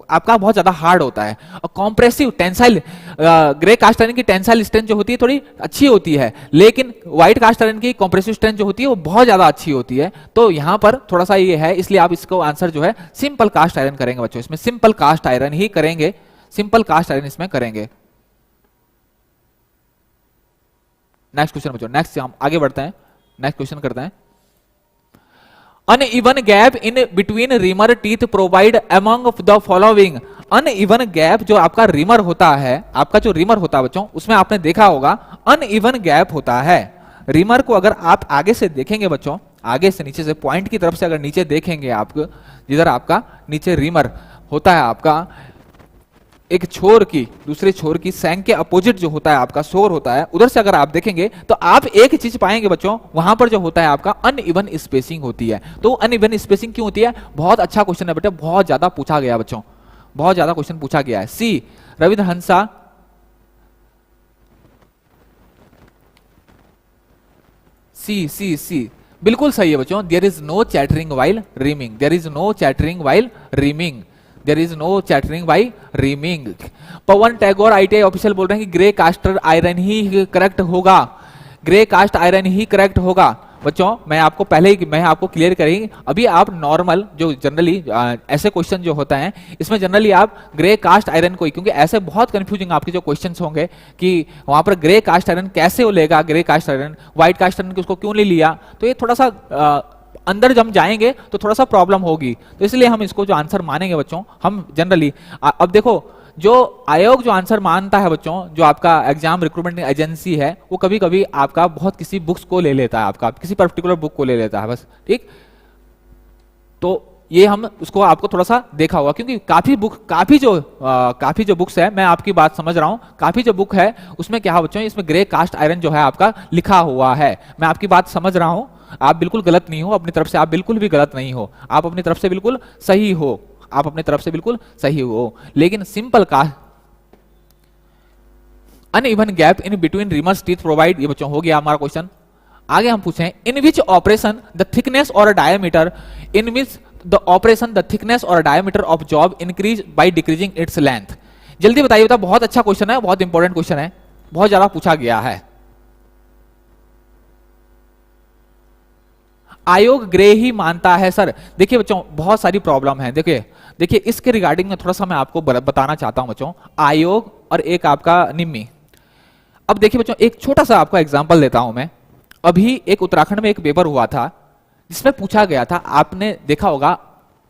आपका बहुत ज्यादा हार्ड होता है। और compressive tensile, grey cast iron की टेंसाइल स्ट्रेंथ जो होती है थोड़ी अच्छी होती है, लेकिन व्हाइट कास्ट आयरन की कॉम्प्रेसिव स्ट्रेंथ जो होती है वो बहुत ज्यादा अच्छी होती है। तो यहां पर थोड़ा सा ये है, इसलिए आप इसको आंसर जो है सिंपल कास्ट आयरन करेंगे बच्चों, इसमें सिंपल कास्ट आयरन ही करेंगे, सिंपल कास्ट आयरन इसमें करेंगे। नेक्स्ट क्वेश्चन बच्चों, नेक्स्ट हम आगे बढ़ते हैं, नेक्स्ट क्वेश्चन करते हैं। Uneven gap in between reamer teeth provide among the following. Uneven gap जो आपका रिमर होता है, आपका जो रिमर होता है बच्चों, उसमें आपने देखा होगा अनइवन गैप होता है। रिमर को अगर आप आगे से देखेंगे बच्चों, आगे से नीचे से पॉइंट की तरफ से अगर नीचे देखेंगे आप, जिधर आपका नीचे रिमर होता है आपका, एक छोर की दूसरे छोर की सैंक के अपोजिट जो होता है आपका शोर होता है, उधर से अगर आप देखेंगे तो आप एक चीज पाएंगे बच्चों, वहां पर जो होता है आपका अनइवन स्पेसिंग होती है। तो अनइवन स्पेसिंग क्यों होती है? बहुत अच्छा क्वेश्चन है बेटा, बहुत ज्यादा पूछा गया बच्चों, बहुत ज्यादा क्वेश्चन पूछा गया है। सी रविंद्र हंसा, सी सी सी बिल्कुल सही है बच्चों। There is no chattering while reaming, there is no chattering while reaming, there is no chattering by reaming. Pawan Tagore ITI official बोल रहे हैं कि ग्रे कास्ट आयरन ही करेक्ट होगा, ग्रे कास्ट आयरन ही करेक्ट होगा। बच्चों मैं आपको पहले ही मैं आपको क्लियर करेंगे, अभी आप नॉर्मल जो जनरली ऐसे क्वेश्चन जो होता है इसमें जनरली आप ग्रे कास्ट आयरन को ही, क्योंकि ऐसे बहुत कंफ्यूजिंग आपके जो क्वेश्चंस होंगे कि वहां पर ग्रे कास्ट आयरन कैसे हो लेगा, grey cast iron white cast iron उसको क्यों नहीं लिया, तो ये थोड़ा सा अंदर जब जाएंगे तो थोड़ा सा प्रॉब्लम होगी। तो इसलिए हम इसको जो आंसर मानेंगे बच्चों, हम जनरली अब देखो जो आयोग जो आंसर मानता है बच्चों, जो आपका एग्जाम रिक्रूटमेंट एजेंसी है, वो कभी कभी आपका बहुत किसी बुक्स को ले लेता है, आपका किसी पर्टिकुलर बुक को ले लेता है बस, ठीक। तो ये हम उसको आपको थोड़ा सा देखा होगा, क्योंकि काफी जो बुक्स है, मैं आपकी बात समझ रहा हूं, काफी जो बुक है उसमें क्या है बच्चों, इसमें ग्रे कास्ट आयरन जो है आपका लिखा हुआ है। मैं आपकी बात समझ रहा हूं, आप बिल्कुल गलत नहीं हो, अपनी तरफ से आप बिल्कुल भी गलत नहीं हो, आप अपनी तरफ से बिल्कुल सही हो, आप अपनी तरफ से बिल्कुल सही हो। लेकिन सिंपल का uneven gap in between reamer's teeth provide, ये बच्चों हो गया हमारा क्वेश्चन। आगे हम पूछें in which operation the thickness और diameter, in which the operation the thickness और diameter of job increase by decreasing its length. जल्दी बताइए बेटा, बहुत अच्छा क्वेश्चन है, बहुत इंपॉर्टेंट क्वेश्चन है, बहुत ज्यादा पूछा गया है। आयोग ग्रे ही मानता है सर। देखिए बच्चों बहुत सारी प्रॉब्लम है, देखिए इसके रिगार्डिंग में थोड़ा सा मैं आपको बताना चाहता हूं बच्चों, आयोग और एक आपका निम्मी। अब देखिए बच्चों एक छोटा सा आपका एग्जांपल देता हूं मैं। अभी एक उत्तराखंड में एक पेपर हुआ था जिसमें पूछा गया था, आपने देखा होगा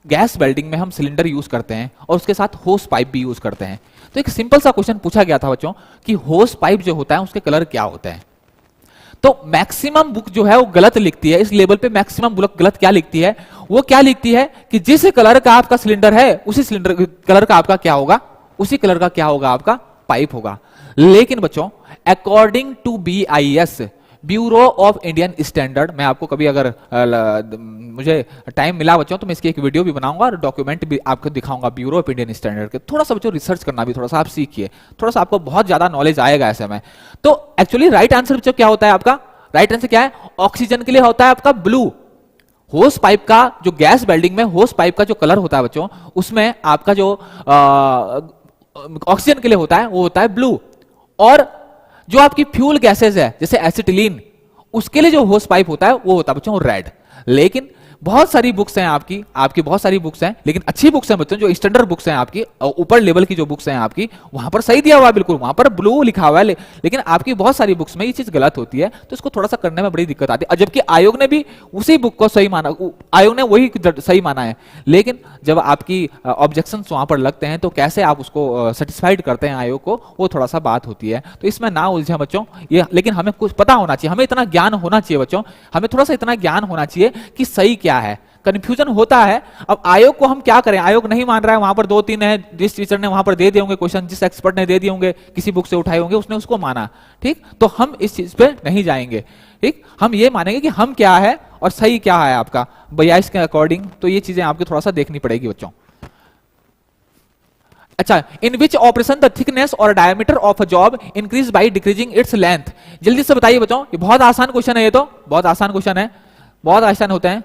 गैस वेल्डिंग में हम सिलेंडर यूज करते हैं और उसके साथ होस पाइप भी यूज करते हैं। तो एक सिंपल सा क्वेश्चन पूछा गया था बच्चों कि होस पाइप जो होता है उसके कलर क्या होते हैं। तो मैक्सिमम बुक जो है वो गलत लिखती है, इस लेवल पे मैक्सिमम बुक गलत क्या लिखती है, वो क्या लिखती है कि जिस कलर का आपका सिलेंडर है उसी सिलेंडर कलर का आपका क्या होगा, उसी कलर का क्या होगा आपका पाइप होगा। लेकिन बच्चों according to BIS, bureau of Indian standard, मैं आपको कभी अगर मुझे टाइम मिला बच्चों तो मैं इसकी एक वीडियो भी बनाऊंगा और डॉक्यूमेंट भी आपको दिखाऊंगा ब्यूरो ऑफ इंडियन स्टैंडर्ड के। थोड़ा सा बच्चों रिसर्च करना भी थोड़ा सा आप सीखिए, थोड़ा सा आपको बहुत ज्यादा नॉलेज आएगा ऐसे में। तो एक्चुअली राइट आंसर बच्चों क्या होता है आपका? राइट आंसर क्या है? ऑक्सीजन के लिए होता है आपका ब्लू। होस पाइप का जो गैस वेल्डिंग में होस पाइप का जो कलर होता है बच्चों, उसमें आपका जो ऑक्सीजन के लिए होता है वो होता है ब्लू। और जो आपकी फ्यूल गैसेज है जैसे एसिटिलीन, उसके लिए जो होस पाइप होता है वो होता है बच्चों रेड। लेकिन बहुत सारी बुक्स हैं आपकी बहुत सारी बुक्स हैं, लेकिन अच्छी बुक्स हैं बच्चों, जो स्टैंडर्ड बुक्स हैं आपकी, ऊपर लेवल की जो बुक्स हैं आपकी, वहां पर सही दिया हुआ है बिल्कुल, वहां पर ब्लू लिखा हुआ है, लेकिन आपकी बहुत सारी बुक्स में ये चीज गलत होती है, तो इसको थोड़ा सा करने में बड़ी दिक्कत आती है। जबकि आयोग ने भी उसी बुक को सही माना, आयोग ने वही सही माना है, लेकिन जब आपकी ऑब्जेक्शन वहां पर लगते हैं तो कैसे आप उसको सेटिस्फाइड करते हैं आयोग को, वो थोड़ा सा बात होती है। तो इसमें ना उलझे बच्चों ये, लेकिन हमें कुछ पता होना चाहिए, हमें इतना ज्ञान होना चाहिए बच्चों, हमें थोड़ा सा इतना ज्ञान होना चाहिए कि सही क्या है। कंफ्यूजन होता है, अब आयोग को हम क्या करें, आयोग नहीं मान रहा है, वहां पर 2-3 है, जिस टीचर ने वहां पर दे दिए होंगे क्वेश्चन, जिस एक्सपर्ट ने दे दिए होंगे, किसी बुक से उठाए होंगे, उसने उसको माना, ठीक, तो हम इस चीज पे नहीं जाएंगे, ठीक, हम ये मानेंगे कि हम क्या है और सही क्या है आपका 22 के अकॉर्डिंग। तो ये चीजें आपको थोड़ा सा देखनी पड़ेगी बच्चों। अच्छा, इन विच ऑपरेशन द थिकनेस और diameter of a job increase by decreasing its length. जल्दी से बताइए बच्चों, ये बहुत आसान क्वेश्चन है, ये तो बहुत आसान क्वेश्चन है, बहुत आसान होते हैं,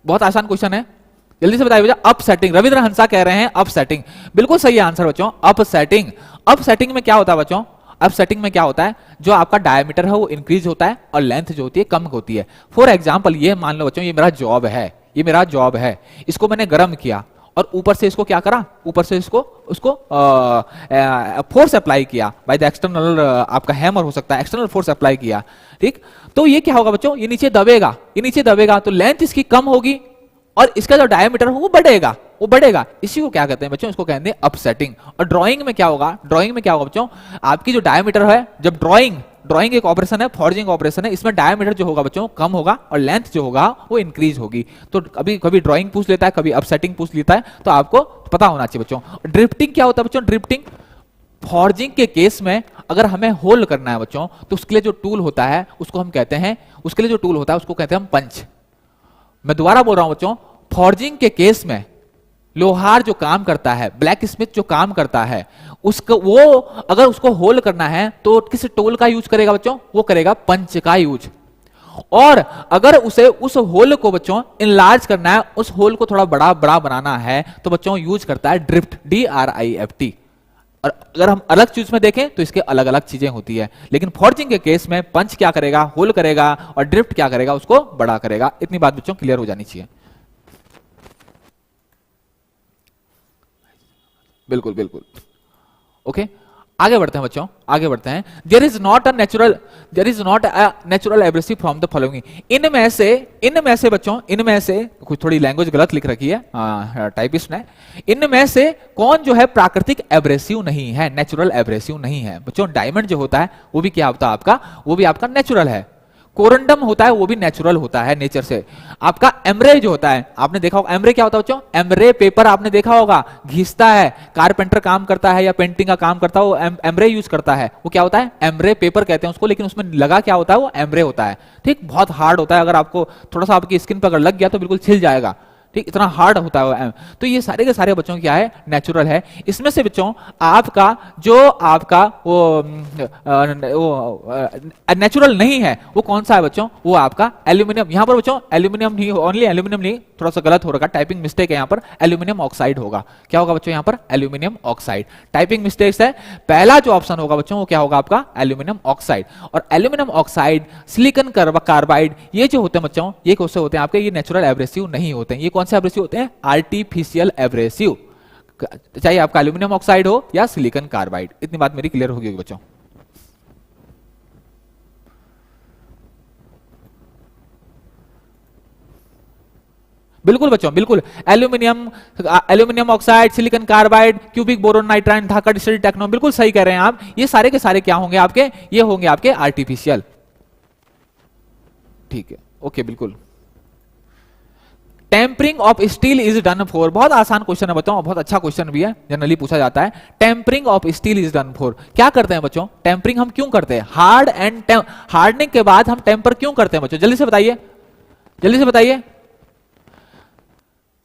बहुत आसान क्वेश्चन है, जल्दी से बताइए बच्चों। अप सेटिंग, रविंद्र हंसा कह रहे हैं अप सेटिंग, बिल्कुल सही आंसर बच्चों, अप सेटिंग। अप सेटिंग में क्या होता है बच्चों? अप सेटिंग में क्या होता है, जो आपका डायमीटर है वो इंक्रीज होता है और लेंथ जो होती है कम होती है। फॉर एग्जांपल ये मान लो बच्चों, ये मेरा जॉब है, ये मेरा जॉब है, इसको मैंने गर्म किया और ऊपर से इसको क्या करा, ऊपर से इसको उसको फोर्स अप्लाई किया बाय द एक्सटर्नल, आपका हैमर हो सकता है, एक्सटर्नल फोर्स अप्लाई किया, ठीक, तो ये क्या होगा बच्चों, ये नीचे दबेगा, ये नीचे दबेगा, तो लेंथ इसकी कम होगी और इसका जो डायमीटर हो वो बढ़ेगा, वो बढ़ेगा। इसी को क्या कहते हैं बच्चों, इसको कहते हैं अपसेटिंग। और ड्राइंग में क्या होगा, ड्राइंग में क्या होगा बच्चों, आपकी जो डायमीटर है, जब ड्राइंग एक ऑपरेशन है, फॉर्जिंग ऑपरेशन है, इसमें डायमीटर जो होगा बच्चों कम होगा और लेंथ जो होगा वो इंक्रीज होगी। तो कभी कभी ड्राइंग पूछ लेता है, कभी अपसेटिंग पूछ लेता है, तो आपको पता होना चाहिए बच्चों। ड्रिफ्टिंग क्या होता है बच्चों, ड्रिफ्टिंग फॉर्जिंग के केस में अगर हमें होल करना है बच्चों, तो उसके लिए जो टूल होता है उसको हम कहते हैं, उसके लिए जो टूल होता है उसको कहते हैं हम पंच। मैं दोबारा बोल रहा हूं बच्चों, फॉर्जिंग के केस में लोहार जो काम करता है, ब्लैक स्मिथ जो काम करता है, उसको वो अगर उसको होल करना है तो किस टूल का यूज करेगा बच्चों, वो करेगा पंच का यूज। और अगर उसे उस होल को बच्चों इनलार्ज करना है, उस होल को थोड़ा बड़ा बड़ा बनाना है, तो बच्चों यूज करता है ड्रिफ्ट, DRIFT। और अगर हम अलग चीज में देखें तो इसके अलग अलग चीजें होती है, लेकिन फॉर्जिंग के केस में पंच क्या करेगा, होल करेगा, और ड्रिफ्ट क्या करेगा, उसको बड़ा करेगा। इतनी बात बच्चों क्लियर हो जानी चाहिए। बिल्कुल बिल्कुल, ओके, आगे बढ़ते हैं बच्चों, आगे बढ़ते हैं। There is not a natural abrasive from the following. इनमें से बच्चों, इनमें से कुछ थोड़ी लैंग्वेज गलत लिख रखी है टाइपिस्ट ने, इनमें से कौन जो है प्राकृतिक एब्रेसिव नहीं है, नेचुरल एब्रेसिव नहीं है बच्चों। डायमंड जो होता है वो भी क्या होता है आपका, वो भी आपका नेचुरल है। कोरंडम होता है वो भी नेचुरल होता है नेचर से। आपका एमरे जो होता है, आपने देखा होगा एमरे क्या होता है बच्चों, एमरे पेपर आपने देखा होगा, घिसता है, कारपेंटर काम करता है या पेंटिंग का काम करता है वो एमरे यूज करता है, वो क्या होता है, एमरे पेपर कहते हैं उसको, लेकिन उसमें लगा क्या होता है, वो एमरे होता है, ठीक, बहुत हार्ड होता है, अगर आपको थोड़ा सा आपकी स्किन पर अगर लग गया तो बिल्कुल छिल जाएगा, ठीक, इतना हार्ड होता है। तो ये सारे के सारे बच्चों क्या है, नेचुरल है। इसमें से बच्चों आपका जो आपका वो नेचुरल नहीं है वो कौन सा है बच्चों, वो आपका एल्यूमिनियम। यहां पर बच्चों एल्यूमिनियम नहीं, ओनली एल्यूमिनियम नहीं, थोड़ा सा गलत हो रखा, टाइपिंग मिस्टेक है, यहां पर एल्यूमिनियम ऑक्साइड होगा। क्या होगा बच्चों, यहां पर एल्यूमिनियम ऑक्साइड, टाइपिंग मिस्टेक्स है। पहला जो ऑप्शन होगा बच्चों वो क्या होगा आपका, एल्यूमिनियम ऑक्साइड। और एल्यूमिनियम ऑक्साइड, सिलिकॉन कार्बाइड, ये जो होते हैं बच्चों, ये कौन से होते हैं आपके, ये नेचुरल एब्रेसिव नहीं होते हैं। ये कौन से एब्रेसिव होते हैं, आर्टिफिशियल एब्रेसिव, चाहे आपका एल्यूमिनियम ऑक्साइड हो या सिलिकॉन कार्बाइड। इतनी बात मेरी क्लियर होगी बच्चों। बिल्कुल बच्चों, बिल्कुल, aluminium oxide, silicon carbide, cubic boron nitride, धाका डिस्टिल्ड टेक्नो, बिल्कुल सही कह रहे हैं आप। ये सारे के सारे क्या होंगे आपके, ये होंगे आपके आर्टिफिशियल, ठीक है, ओके, बिल्कुल। Tempering of steel is done for, बहुत आसान क्वेश्चन है बच्चों, बहुत अच्छा क्वेश्चन भी है, जनरली पूछा जाता है। Tempering of steel is done for, क्या करते हैं बच्चों? टेम्परिंग हम क्यों करते हैं? हार्डनिंग के बाद हम टेम्पर क्यों करते हैं बच्चों? जल्दी से बताइए, जल्दी से बताइए,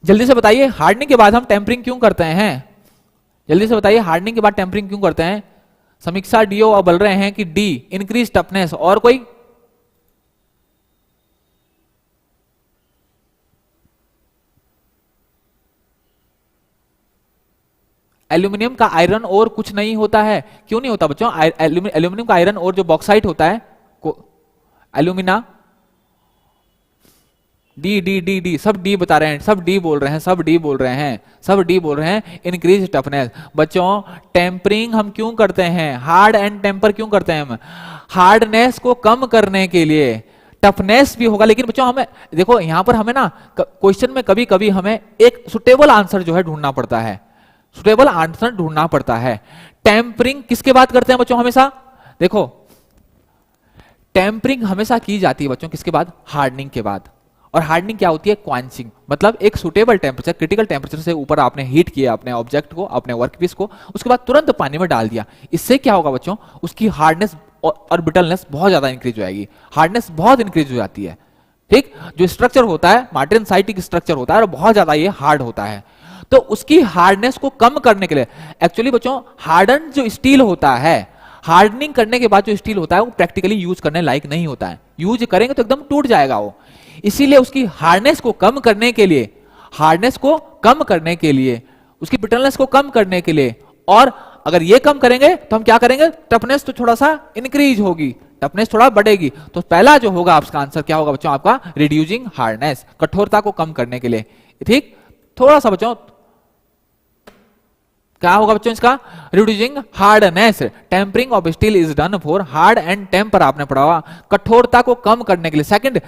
जल्दी से बताइए, हार्डनिंग के बाद हम टेम्परिंग क्यों करते हैं? जल्दी से बताइए, हार्डनिंग के बाद टेम्परिंग क्यों करते हैं? समीक्षा डीओ बोल रहे हैं कि डी, इंक्रीज टफनेस। और कोई? एल्यूमिनियम का आयरन और कुछ नहीं होता है। क्यों नहीं होता बच्चों? एल्यूमिनियम का आयरन और जो बॉक्साइट होता है, alumina, D D D D, सब डी बता रहे हैं, सब डी बोल रहे हैं, सब डी बोल रहे हैं, सब डी बोल रहे हैं। Increase toughness. बच्चों टेम्परिंग हम क्यों करते हैं? हार्ड एंड टेम्पर क्यों करते हैं हम? हार्डनेस को कम करने के लिए। टफनेस भी होगा, लेकिन बच्चों हमें देखो यहां पर हमें ना क्वेश्चन में कभी कभी हमें एक सुटेबल आंसर जो है ढूंढना पड़ता है, सुटेबल आंसर ढूंढना पड़ता है। टेम्परिंग किसके बाद करते हैं बच्चों? हमेशा देखो टेम्परिंग हमेशा की जाती है बच्चों किसके बाद? हार्डनिंग के बाद। और हार्डनिंग क्या होती है? क्वांचिंग, मतलब एक सुटेबल टेम्परेचर, क्रिटिकल टेम्परेचर से ऊपर आपने हीट किया अपने ऑब्जेक्ट को, अपने वर्कपीस को, उसके बाद तुरंत पानी में डाल दिया। इससे क्या होगा बच्चों? उसकी हार्डनेस और ब्रिटलनेस बहुत ज्यादा इंक्रीज हो जाएगी, हार्डनेस बहुत इंक्रीज हो जाती है। ठीक, जो स्ट्रक्चर होता है मार्टेनसाइटिक स्ट्रक्चर होता है और बहुत ज्यादा ये हार्ड होता है। तो उसकी हार्डनेस को कम करने के लिए एक्चुअली बच्चों हार्डन जो स्टील होता है, हार्डनिंग करने के बाद जो स्टील होता है वो प्रैक्टिकली यूज करने लायक नहीं होता है, यूज करेंगे तो एकदम टूट जाएगा वो। इसीलिए उसकी हार्डनेस को कम करने के लिए, हार्डनेस को कम करने के लिए, उसकी ब्रिटलनेस को कम करने के लिए, और अगर ये कम करेंगे तो हम क्या करेंगे? टफनेस तो थोड़ा सा इंक्रीज होगी, टफनेस थोड़ा बढ़ेगी। तो पहला जो होगा आपका आंसर क्या होगा बच्चों? आपका रिड्यूसिंग हार्डनेस, कठोरता को कम करने के लिए। ठीक, थोड़ा सा बच्चों क्या होगा बच्चों इसका? Reducing hardness. Tempering of steel is done for hard and temper, आपने पढ़ा हुआ, कठोरता को कम करने के लिए। सेकंड,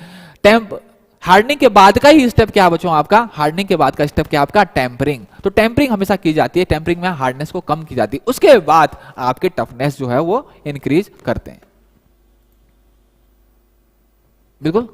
हार्डनिंग के बाद का ही स्टेप क्या है बच्चों आपका? हार्डनिंग के बाद का स्टेप क्या आपका? टेम्परिंग। तो टेम्परिंग हमेशा की जाती है, टेम्परिंग में हार्डनेस को कम की जाती है, उसके बाद आपके टफनेस जो है वो इंक्रीज करते हैं। बिल्कुल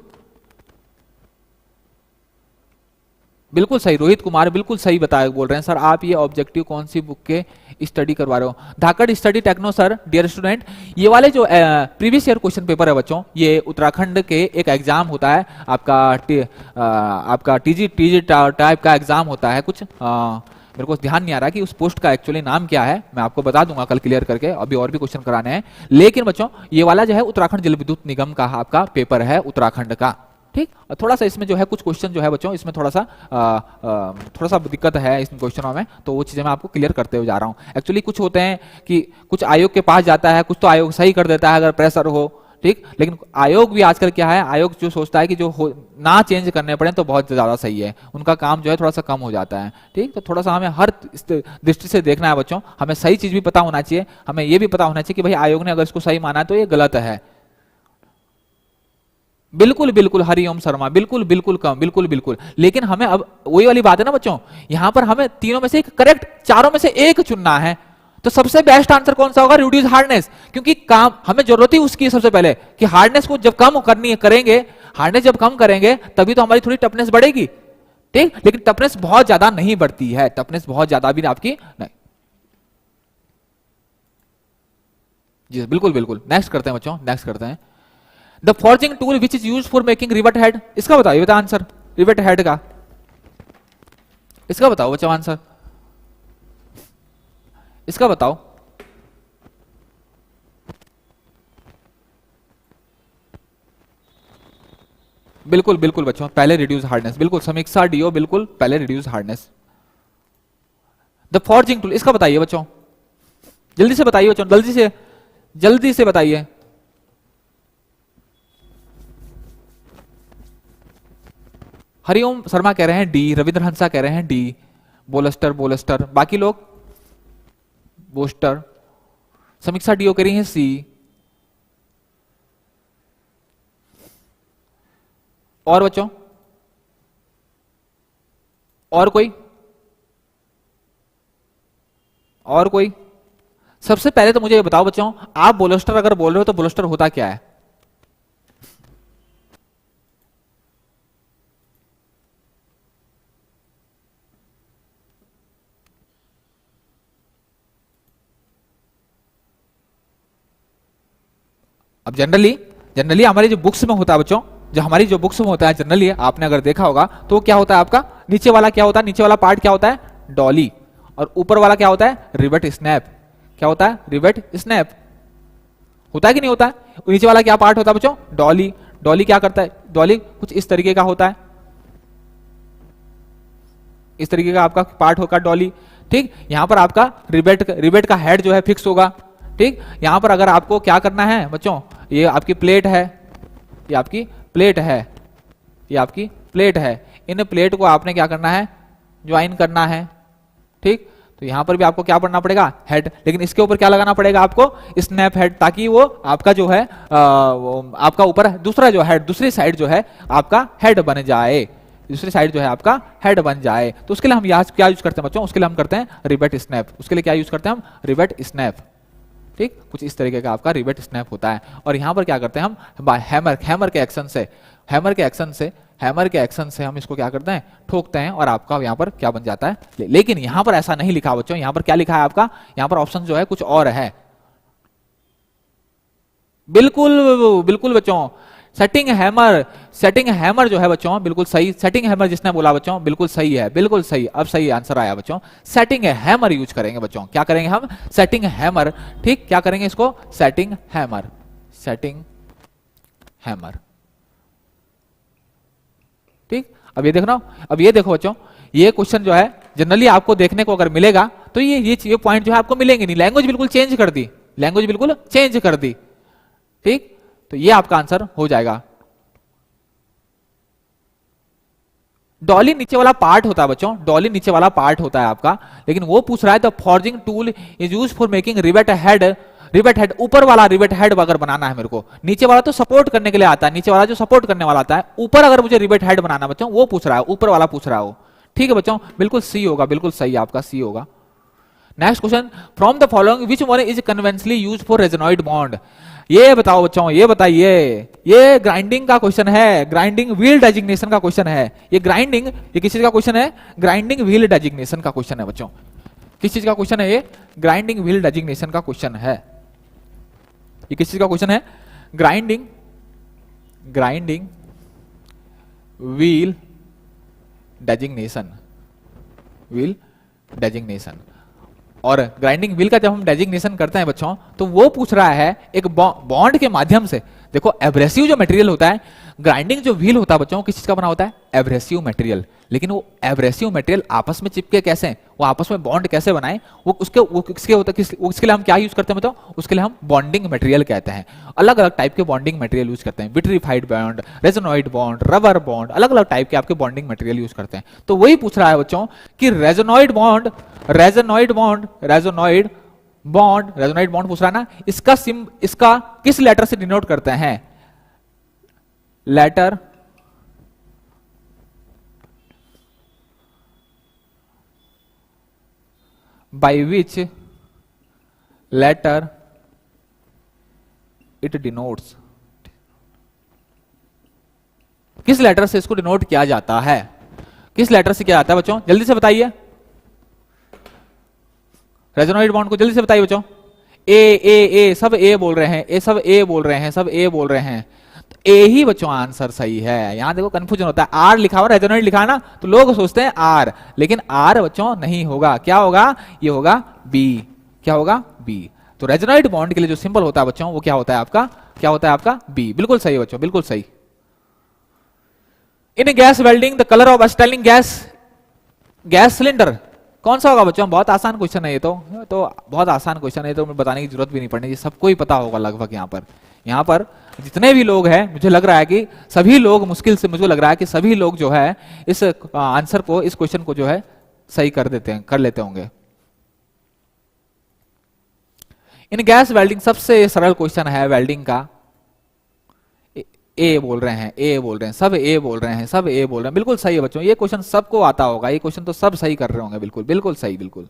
बिल्कुल सही, रोहित कुमार बिल्कुल सही बताया, बोल रहे हैं सर आप ये ऑब्जेक्टिव कौन सी बुक के स्टडी करवा रहे हो? Dhakad study techno sir, dear student, ये वाले जो प्रीवियस ईयर क्वेश्चन पेपर है बच्चों, ये उत्तराखंड के एक एग्जाम होता है आपका टीजी टाइप का एग्जाम होता है कुछ, मेरे को ध्यान नहीं आ रहा कि उस पोस्ट का एक्चुअली नाम क्या है, मैं आपको बता दूंगा कल क्लियर करके, अभी और भी क्वेश्चन कराने हैं। लेकिन बच्चों ये वाला जो है उत्तराखंड जल विद्युत निगम का आपका पेपर है, उत्तराखंड का। ठीक, थोड़ा सा इसमें जो है कुछ क्वेश्चन जो है बच्चों इसमें थोड़ा सा दिक्कत है इसमें क्वेश्चनों में, तो वो चीजें मैं आपको क्लियर करते हुए जा रहा हूं। एक्चुअली कुछ होते हैं कि कुछ आयोग के पास जाता है, कुछ तो आयोग सही कर देता है अगर प्रेशर हो। ठीक, लेकिन आयोग भी आजकल क्या है, आयोग जो सोचता है कि जो ना चेंज करने पड़े तो बहुत ज्यादा सही है, उनका काम जो है थोड़ा सा कम हो जाता है। ठीक, तो थोड़ा सा हमें हर दृष्टि से देखना है बच्चों, हमें सही चीज भी पता होना चाहिए, हमें ये भी पता होना चाहिए कि भाई आयोग ने अगर इसको सही माना तो ये गलत है। बिल्कुल बिल्कुल हरिओम शर्मा, बिल्कुल बिल्कुल कम, बिल्कुल बिल्कुल। लेकिन हमें अब वही वाली बात है ना बच्चों, यहां पर हमें तीनों में से एक करेक्ट, चारों में से एक चुनना है। तो सबसे बेस्ट आंसर कौन सा होगा? रिड्यूस हार्डनेस, क्योंकि काम हमें जरूरत ही उसकी है सबसे पहले कि हार्डनेस को जब कम करनी है करेंगे, हार्डनेस जब कम करेंगे तभी तो हमारी थोड़ी टफनेस बढ़ेगी। ठीक, लेकिन टफनेस बहुत ज्यादा नहीं बढ़ती है, टफनेस बहुत ज्यादा भी आपकी नहीं। जी बिल्कुल बिल्कुल, नेक्स्ट करते हैं बच्चों, नेक्स्ट करते हैं। The forging tool which is use for making rivet head, इसका बताइए बता आंसर, रिवेट हेड का इसका बताओ बच्चों आंसर, इसका बताओ। बिल्कुल बिल्कुल बच्चों, पहले रिड्यूस हार्डनेस, बिल्कुल समीक्षा डीओ, बिल्कुल पहले reduce hardness. The forging tool, इसका बताइए बच्चों, जल्दी से बताइए बच्चों, जल्दी से बताइए। हरिओम शर्मा कह रहे हैं डी, रविंद्र हंसा कह रहे हैं डी, बोलस्टर, बाकी लोग बोस्टर, समीक्षा डीओ कह रही है सी, और बच्चों और कोई, और कोई? सबसे पहले तो मुझे ये बताओ बच्चों, आप बोलस्टर अगर बोल रहे हो तो बोलस्टर होता क्या है? अब जनरली जनरली हमारी जो बुक्स में होता है बच्चों, जो हमारी जो बुक्स में होता है जनरली, आपने अगर देखा होगा तो क्या होता है आपका, नीचे वाला क्या होता है, नीचे वाला पार्ट क्या होता है, डॉली, और ऊपर वाला क्या होता है, रिवेट स्नैप। क्या होता है, रिवेट स्नैप। होता है कि नहीं होता है? नीचे वाला क्या पार्ट होता है बच्चों, डॉली। डॉली क्या करता है, डॉली कुछ इस तरीके का होता है, इस तरीके का आपका पार्ट होगा डॉली। ठीक, यहां पर आपका रिवेट का हेड जो है फिक्स होगा। ठीक, यहां पर अगर आपको क्या करना है बच्चों, ये आपकी प्लेट है, ये आपकी प्लेट है, ये आपकी प्लेट है, इन प्लेट को आपने क्या करना है, ज्वाइन करना है। ठीक, तो यहां पर भी आपको क्या पढ़ना पड़ेगा, हेड, लेकिन इसके ऊपर क्या लगाना पड़ेगा आपको, स्नैप हेड, ताकि वो आपका जो है आपका ऊपर दूसरा जो हेड, दूसरी साइड जो है आपका हेड बन जाए, दूसरी साइड जो है आपका हेड बन जाए। तो उसके लिए हम यहाँ क्या यूज करते हैं बच्चों, उसके लिए हम करते हैं रिवेट स्नैप। उसके लिए क्या यूज करते हैं हम, रिवेट स्नैप। ठीक, कुछ इस तरीके का आपका रिवेट स्नैप होता है। और यहां पर क्या करते हैं हम, बाय हैमर के एक्शन से, हैमर के एक्शन से हम इसको क्या करते हैं, ठोकते हैं, और आपका यहां पर क्या बन जाता है। लेकिन यहां पर ऐसा नहीं लिखा बच्चों, यहां पर क्या लिखा है आपका, यहां पर ऑप्शन जो है कुछ और है। बिल्कुल बिल्कुल बच्चों, सेटिंग हैमर जो है बच्चों बिल्कुल सही, सेटिंग हैमर जिसने बोला बच्चों बिल्कुल सही है, बिल्कुल सही। अब सही आंसर आया बच्चों, सेटिंग हैमर यूज करेंगे बच्चों। क्या करेंगे हम, सेटिंग हैमर। ठीक, क्या करेंगे इसको, सेटिंग हैमर, सेटिंग हैमर। ठीक, अब ये देखना, अब ये देखो बच्चों, ये क्वेश्चन जो है जनरली आपको देखने को अगर मिलेगा तो ये पॉइंट जो है आपको मिलेंगे नहीं, लैंग्वेज बिल्कुल चेंज कर दी, लैंग्वेज बिल्कुल चेंज कर दी। ठीक, तो ये आपका आंसर हो जाएगा। डॉली नीचे वाला पार्ट होता है बच्चों, डॉली नीचे वाला पार्ट होता है आपका, लेकिन वो पूछ रहा है the forging tool is used for making rivet head. Rivet head, ऊपर वाला रिवेट हेड अगर बनाना है मेरे को, नीचे वाला तो सपोर्ट करने के लिए आता है, नीचे वाला जो सपोर्ट करने वाला आता है, ऊपर अगर मुझे रिवेट हेड बनाना बच्चों, वो पूछ रहा है, ऊपर वाला पूछ रहा है वो। ठीक है बच्चों, बिल्कुल सी होगा, बिल्कुल सही आपका सी होगा। Next question, from the following which one is conventionally used for resinoid bond. ये बताओ बच्चों, ये बताइए, ये ग्राइंडिंग का क्वेश्चन है, ग्राइंडिंग व्हील डेजिग्नेशन का क्वेश्चन है। ये ग्राइंडिंग, ये किस चीज का क्वेश्चन है, ग्राइंडिंग व्हील डेजिग्नेशन का क्वेश्चन है बच्चों। किस चीज का क्वेश्चन है ये, ग्राइंडिंग व्हील डेजिग्नेशन का क्वेश्चन है। ये किस चीज का क्वेश्चन है, grinding wheel designation, wheel designation. और ग्राइंडिंग व्हील का जब हम डेजिग्नेशन करते हैं बच्चों, तो वो पूछ रहा है एक बॉन्ड के माध्यम से। देखो एब्रेसिव जो मटेरियल होता है, ग्राइंडिंग जो व्हील होता है बच्चों, किस चीज का बना होता है, एब्रेसिव मटेरियल। लेकिन वो एब्रेसिव मटेरियल आपस में चिपके कैसे, वो आपस में बॉन्ड कैसे बनाए, वो किसके होता है, उसके लिए हम क्या यूज करते हैं बताओ, उसके लिए हम बॉन्डिंग मटेरियल कहते हैं। अलग अलग टाइप के बॉन्डिंग मटेरियल यूज करते हैं, vitrified bond, resinoid bond, rubber bond, अलग अलग टाइप के आपके बॉन्डिंग मटेरियल यूज करते हैं। तो वही पूछ रहा है बच्चों कि रेजोनॉइड बॉन्ड पूछ रहा है ना, इसका किस लेटर से डिनोट करते हैं, letter by which letter it denotes, किस लेटर से इसको डिनोट किया जाता है, किस लेटर से किया जाता है बच्चों, जल्दी से बताइए। रेजोनॉइड बॉन्ड को जल्दी से बताइए बच्चों। ए सब ए बोल रहे हैं, ए सब ए बोल रहे हैं, सब ए बोल रहे हैं, तो ए ही बच्चों आंसर सही है। यहां देखो कंफ्यूजन होता है, आर लिखा हुआ रेजोनॉइड लिखा है ना, तो लोग सोचते हैं आर, लेकिन आर बच्चों नहीं होगा, क्या होगा, ये होगा बी। क्या होगा, बी। तो रेजोनॉइड बॉन्ड के लिए जो सिंबल होता है बच्चों, वो क्या होता है आपका, क्या होता है आपका, बी। बिल्कुल सही बच्चों, बिल्कुल सही। इन gas welding the colour of styling gas cylinder कौन सा होगा बच्चों, बहुत आसान क्वेश्चन है ये तो बहुत आसान क्वेश्चन है, तो बताने की जरूरत भी नहीं पड़नी, सबको ही पता होगा लगभग। यहाँ पर जितने भी लोग हैं, मुझे लग रहा है कि सभी लोग, मुश्किल से मुझे लग रहा है कि सभी लोग जो है इस आंसर को, इस क्वेश्चन को जो है सही कर लेते होंगे। इन गैस वेल्डिंग सबसे सरल क्वेश्चन है वेल्डिंग का। ए बोल रहे हैं, ए बोल रहे हैं, सब ए बोल रहे हैं, सब ए बोल रहे हैं, बिल्कुल सही है बच्चों। ये क्वेश्चन सबको आता होगा, ये क्वेश्चन तो सब सही कर रहे होंगे, बिल्कुल बिल्कुल सही, बिल्कुल।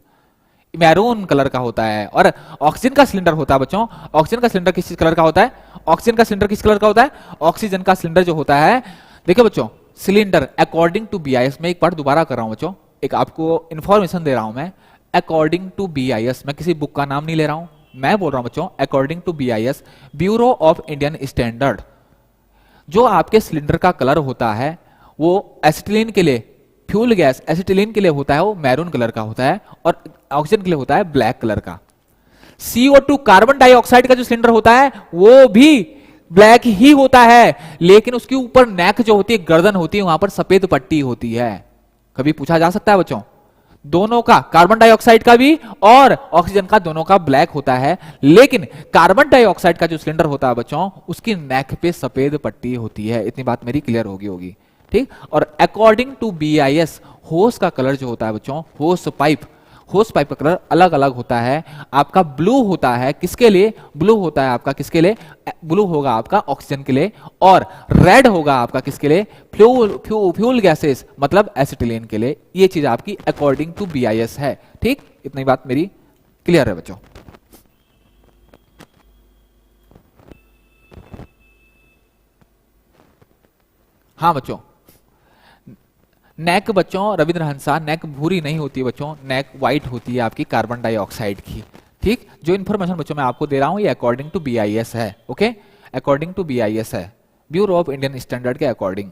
मैरून कलर का होता है, और ऑक्सीजन का सिलेंडर होता है बच्चों। ऑक्सीजन का सिलेंडर किस कलर का होता है, ऑक्सीजन का सिलेंडर किस कलर का होता है, ऑक्सीजन का सिलेंडर जो होता है, देखिए बच्चों, सिलेंडर अकॉर्डिंग टू BIS, मैं एक बार दोबारा कर रहा हूं बच्चों, एक आपको इंफॉर्मेशन दे रहा हूं मैं, अकॉर्डिंग टू BIS, मैं किसी बुक का नाम नहीं ले रहा हूं, मैं बोल रहा हूं बच्चों according to BIS, bureau of Indian standard, जो आपके सिलेंडर का कलर होता है वो एसिटिलीन के लिए, फ्यूल गैस एसिटिलीन के लिए होता है वो मैरून कलर का होता है, और ऑक्सीजन के लिए होता है ब्लैक कलर का। CO2 कार्बन डाइऑक्साइड का जो सिलेंडर होता है वो भी ब्लैक ही होता है, लेकिन उसके ऊपर नेक जो होती है, गर्दन होती है, वहां पर सफेद पट्टी होती है। कभी पूछा जा सकता है बच्चों, दोनों का, कार्बन डाइऑक्साइड का भी और ऑक्सीजन का, दोनों का ब्लैक होता है, लेकिन कार्बन डाइऑक्साइड का जो सिलेंडर होता है बच्चों उसकी नेक पे सफेद पट्टी होती है। इतनी बात मेरी क्लियर होगी, ठीक। और अकॉर्डिंग टू BIS होस का कलर जो होता है बच्चों, होस पाइप का कलर अलग अलग होता है। आपका ब्लू होता है किसके लिए, ब्लू होता है आपका किसके लिए, ब्लू होगा आपका ऑक्सीजन के लिए, और रेड होगा आपका किसके लिए, फ्यूल गैसेस मतलब एसिटिलीन के लिए। ये चीज आपकी अकॉर्डिंग टू BIS है, ठीक। इतनी बात मेरी क्लियर है बच्चों। हाँ बच्चों, नेक बच्चों रविंद्र हंसा, नेक भूरी नहीं होती बच्चों, नेक व्हाइट होती है आपकी कार्बन डाइऑक्साइड की, ठीक। जो इन्फॉर्मेशन बच्चों मैं आपको दे रहा हूं ये अकॉर्डिंग टू BIS है, ओके, अकॉर्डिंग टू BIS है, ब्यूरो ऑफ इंडियन स्टैंडर्ड के अकॉर्डिंग।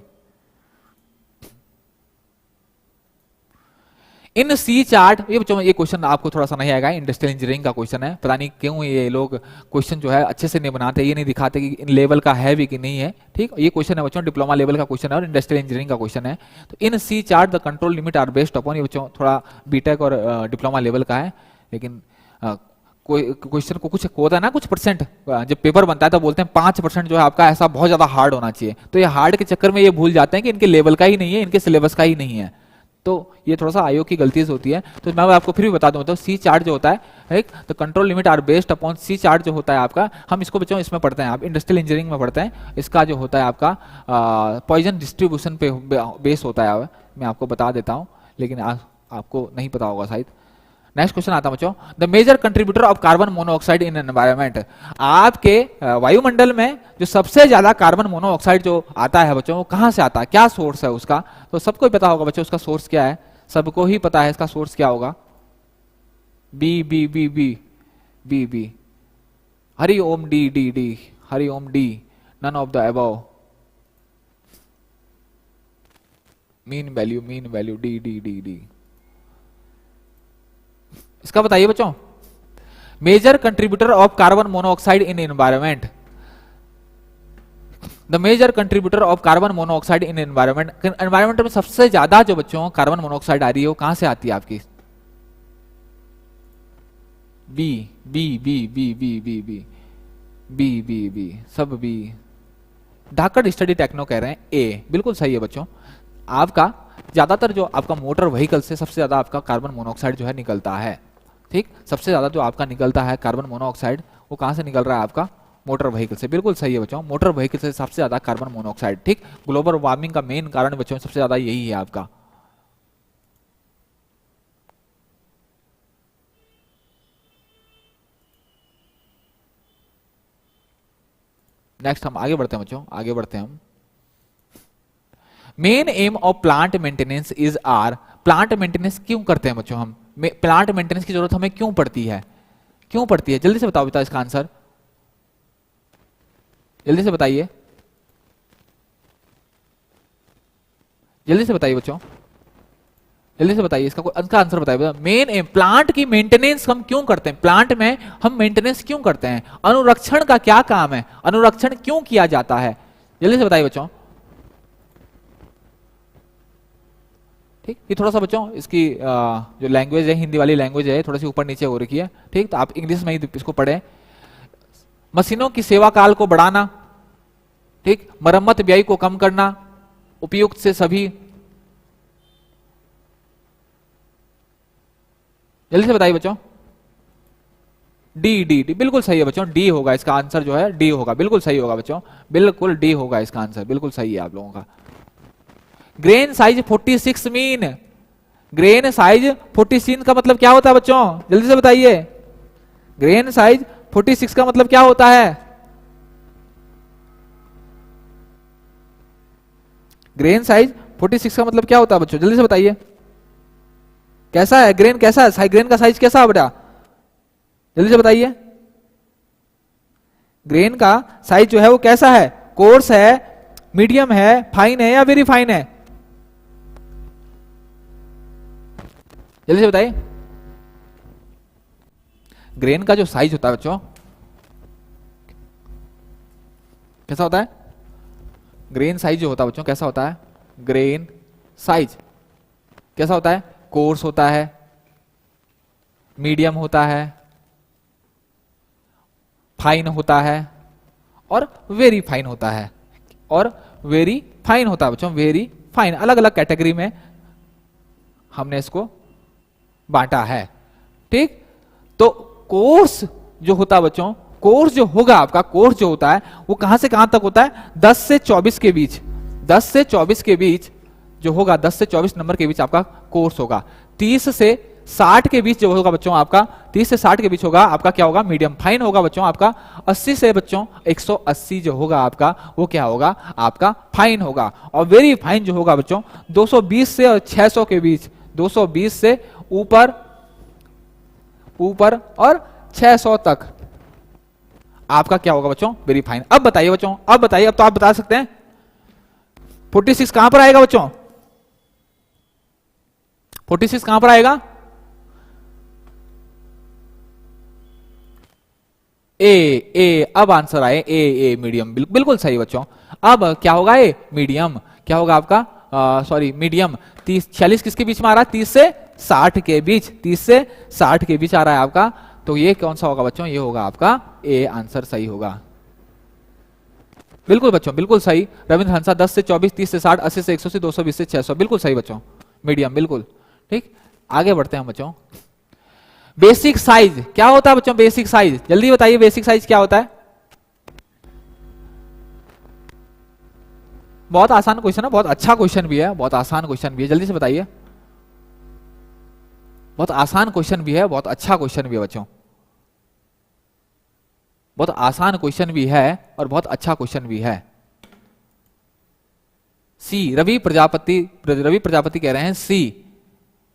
इन सी चार्ट, ये बच्चों ये क्वेश्चन आपको थोड़ा सा नहीं आएगा, इंडस्ट्रियल इंजीनियरिंग का क्वेश्चन है, पता नहीं क्यों ये लोग क्वेश्चन जो है अच्छे से नहीं बनाते, ये नहीं दिखाते कि इन लेवल का है भी कि नहीं है, ठीक। ये क्वेश्चन है बच्चों डिप्लोमा लेवल का क्वेश्चन है और इंडस्ट्रियल इंजीनियरिंग का क्वेश्चन है। तो in C chart the control limit are based upon, ये बच्चों थोड़ा बीटेक और डिप्लोमा लेवल का है, लेकिन कोई क्वेश्चन को कुछ होता है ना, कुछ परसेंट जब पेपर बनता है तो बोलते हैं 5% जो है आपका ऐसा बहुत ज्यादा हार्ड होना चाहिए, तो ये हार्ड के चक्कर में ये भूल जाते हैं कि इनके लेवल का ही नहीं है, इनके सिलेबस का ही नहीं है, तो ये थोड़ा सा आयोग की गलती से होती है। तो मैं आपको फिर भी बता दूं, तो सी चार्ट जो होता है एक, तो control limit are based upon C chart जो होता है आपका, हम इसको बच्चों इसमें पढ़ते हैं, आप इंडस्ट्रियल इंजीनियरिंग में पढ़ते हैं, इसका जो होता है आपका पॉइजन डिस्ट्रीब्यूशन पे बेस होता है, मैं आपको बता देता हूं, लेकिन आपको नहीं पता होगा शायद। नेक्स्ट क्वेश्चन आता है बच्चों, the major contributor of carbon monoxide in environment, आपके वायुमंडल में जो सबसे ज्यादा कार्बन मोनोऑक्साइड जो आता है बच्चों वो कहां से आता है, क्या सोर्स है उसका, तो सबको ही पता होगा बच्चों उसका सोर्स क्या है, सबको ही पता है इसका सोर्स क्या होगा, B B B B B B, Hari Om D D D, Hari Om D, none of the above, mean value D D D D. इसका बताइए बच्चों, major contributor of carbon monoxide in environment, the major contributor of carbon monoxide in environment, environment में सबसे ज्यादा जो बच्चों carbon monoxide आ रही है वो कहां से आती है आपकी, B B B B B B B B B B, सब बी, धाकड़ स्टडी टेक्नो कह रहे हैं ए, बिल्कुल सही है बच्चों। आपका ज्यादातर जो आपका मोटर व्हीकल से सबसे ज्यादा आपका कार्बन मोनोऑक्साइड जो है निकलता है, ठीक, सबसे ज्यादा जो आपका निकलता है कार्बन मोनोऑक्साइड वो कहां से निकल रहा है आपका, मोटर व्हीकल से, बिल्कुल सही है बच्चों, मोटर व्हीकल से सबसे ज्यादा कार्बन मोनोऑक्साइड, ठीक। ग्लोबल वार्मिंग का मेन कारण बच्चों सबसे ज्यादा यही है आपका। नेक्स्ट हम आगे बढ़ते हैं बच्चों, आगे बढ़ते हैं हम। Main aim of plant maintenance is are, plant maintenance क्यों करते हैं बच्चों हम, प्लांट मेंटेनेंस की जरूरत हमें क्यों पड़ती है, क्यों पड़ती है, जल्दी से बताओ बेटा इसका आंसर, जल्दी से बताइए, जल्दी से बताइए बच्चों, जल्दी से बताइए इसका आंसर बताइए। मेन एम, प्लांट की मेंटेनेंस हम क्यों करते हैं, प्लांट में हम मेंटेनेंस क्यों करते हैं, अनुरक्षण का क्या काम है, अनुरक्षण क्यों किया जाता है, जल्दी से बताइए बच्चों, ठीक। ये थोड़ा सा बच्चों इसकी जो लैंग्वेज है, हिंदी वाली लैंग्वेज है, थोड़ी सी ऊपर नीचे हो रखी है, ठीक, तो आप इंग्लिश में ही इसको पढ़ें। मशीनों की सेवा काल को बढ़ाना, ठीक, मरम्मत व्यय को कम करना, उपयुक्त से सभी, जल्दी से बताइए बच्चों, डी डी डी, बिल्कुल सही है बच्चों, डी होगा इसका आंसर जो है, डी होगा, बिल्कुल सही होगा बच्चों, बिल्कुल डी होगा इसका आंसर, बिल्कुल सही है आप लोगों का। Grain size 46 mean, grain size 46 का मतलब क्या होता है बच्चों, जल्दी से बताइए, ग्रेन साइज 46 का मतलब क्या होता है, ग्रेन साइज 46 का मतलब क्या होता है बच्चों, जल्दी से बताइए, कैसा है ग्रेन, कैसा है ग्रेन का साइज कैसा है बेटा, जल्दी से बताइए, ग्रेन का साइज जो है वो कैसा है, कोर्स है, मीडियम है, फाइन है या वेरी फाइन है? जल्दी से बताइए। ग्रेन का जो साइज होता है बच्चों कैसा होता है? ग्रेन साइज जो होता है बच्चों कैसा होता है? ग्रेन साइज कैसा होता है? कोर्स होता है, मीडियम होता है, फाइन होता है और वेरी फाइन होता है। और वेरी फाइन होता है बच्चों, वेरी फाइन, अलग अलग कैटेगरी में हमने इसको बांटा है। ठीक, तो कोर्स जो होता है बच्चों, कोर्स जो होगा आपका, कोर्स जो होता है वो कहां से कहां तक होता है? 10 से 24 के बीच, 10 से 24 के बीच जो होगा, 10 से 24 नंबर के बीच आपका कोर्स होगा। 30 से 60 के बीच जो होगा बच्चों आपका, 30 से 60 के बीच होगा आपका क्या होगा? मीडियम फाइन होगा बच्चों आपका। 80 से बच्चों 180 जो होगा आपका वो क्या होगा? आपका फाइन होगा। और वेरी फाइन जो होगा बच्चों 220 से और 600 के बीच, 220 से ऊपर और 600 तक आपका क्या होगा बच्चों? Very fine. अब बताइए बच्चों, अब बताइए, अब तो आप बता सकते हैं 46 कहां पर आएगा बच्चों? 46 कहां पर आएगा? ए, अब आंसर आए ए मीडियम, बिल्कुल सही बच्चों। अब क्या होगा? ए मीडियम, क्या होगा आपका? Sorry medium. 46 किसके बीच में आ रहा है? 30 से 60 के बीच, 30 से 60 के बीच आ रहा है आपका। तो ये कौन सा होगा बच्चों? ये होगा आपका ए, आंसर सही होगा। बिल्कुल बच्चों, बिल्कुल सही। रविंद्र हंसा 10 से 24, 30 से 60, 80 से 180, 220 से 600, बिल्कुल सही बच्चों, मीडियम, बिल्कुल ठीक। आगे बढ़ते हैं बच्चों। बेसिक साइज क्या होता है बच्चों? बेसिक साइज जल्दी बताइए, बेसिक साइज क्या होता है? बहुत आसान क्वेश्चन है, बहुत अच्छा क्वेश्चन भी है, बहुत आसान क्वेश्चन भी है, जल्दी से बताइए। बहुत आसान क्वेश्चन भी है, बहुत अच्छा क्वेश्चन भी है बच्चों, बहुत आसान क्वेश्चन भी है और बहुत अच्छा क्वेश्चन भी है। सी, रवि प्रजापति कह रहे हैं सी,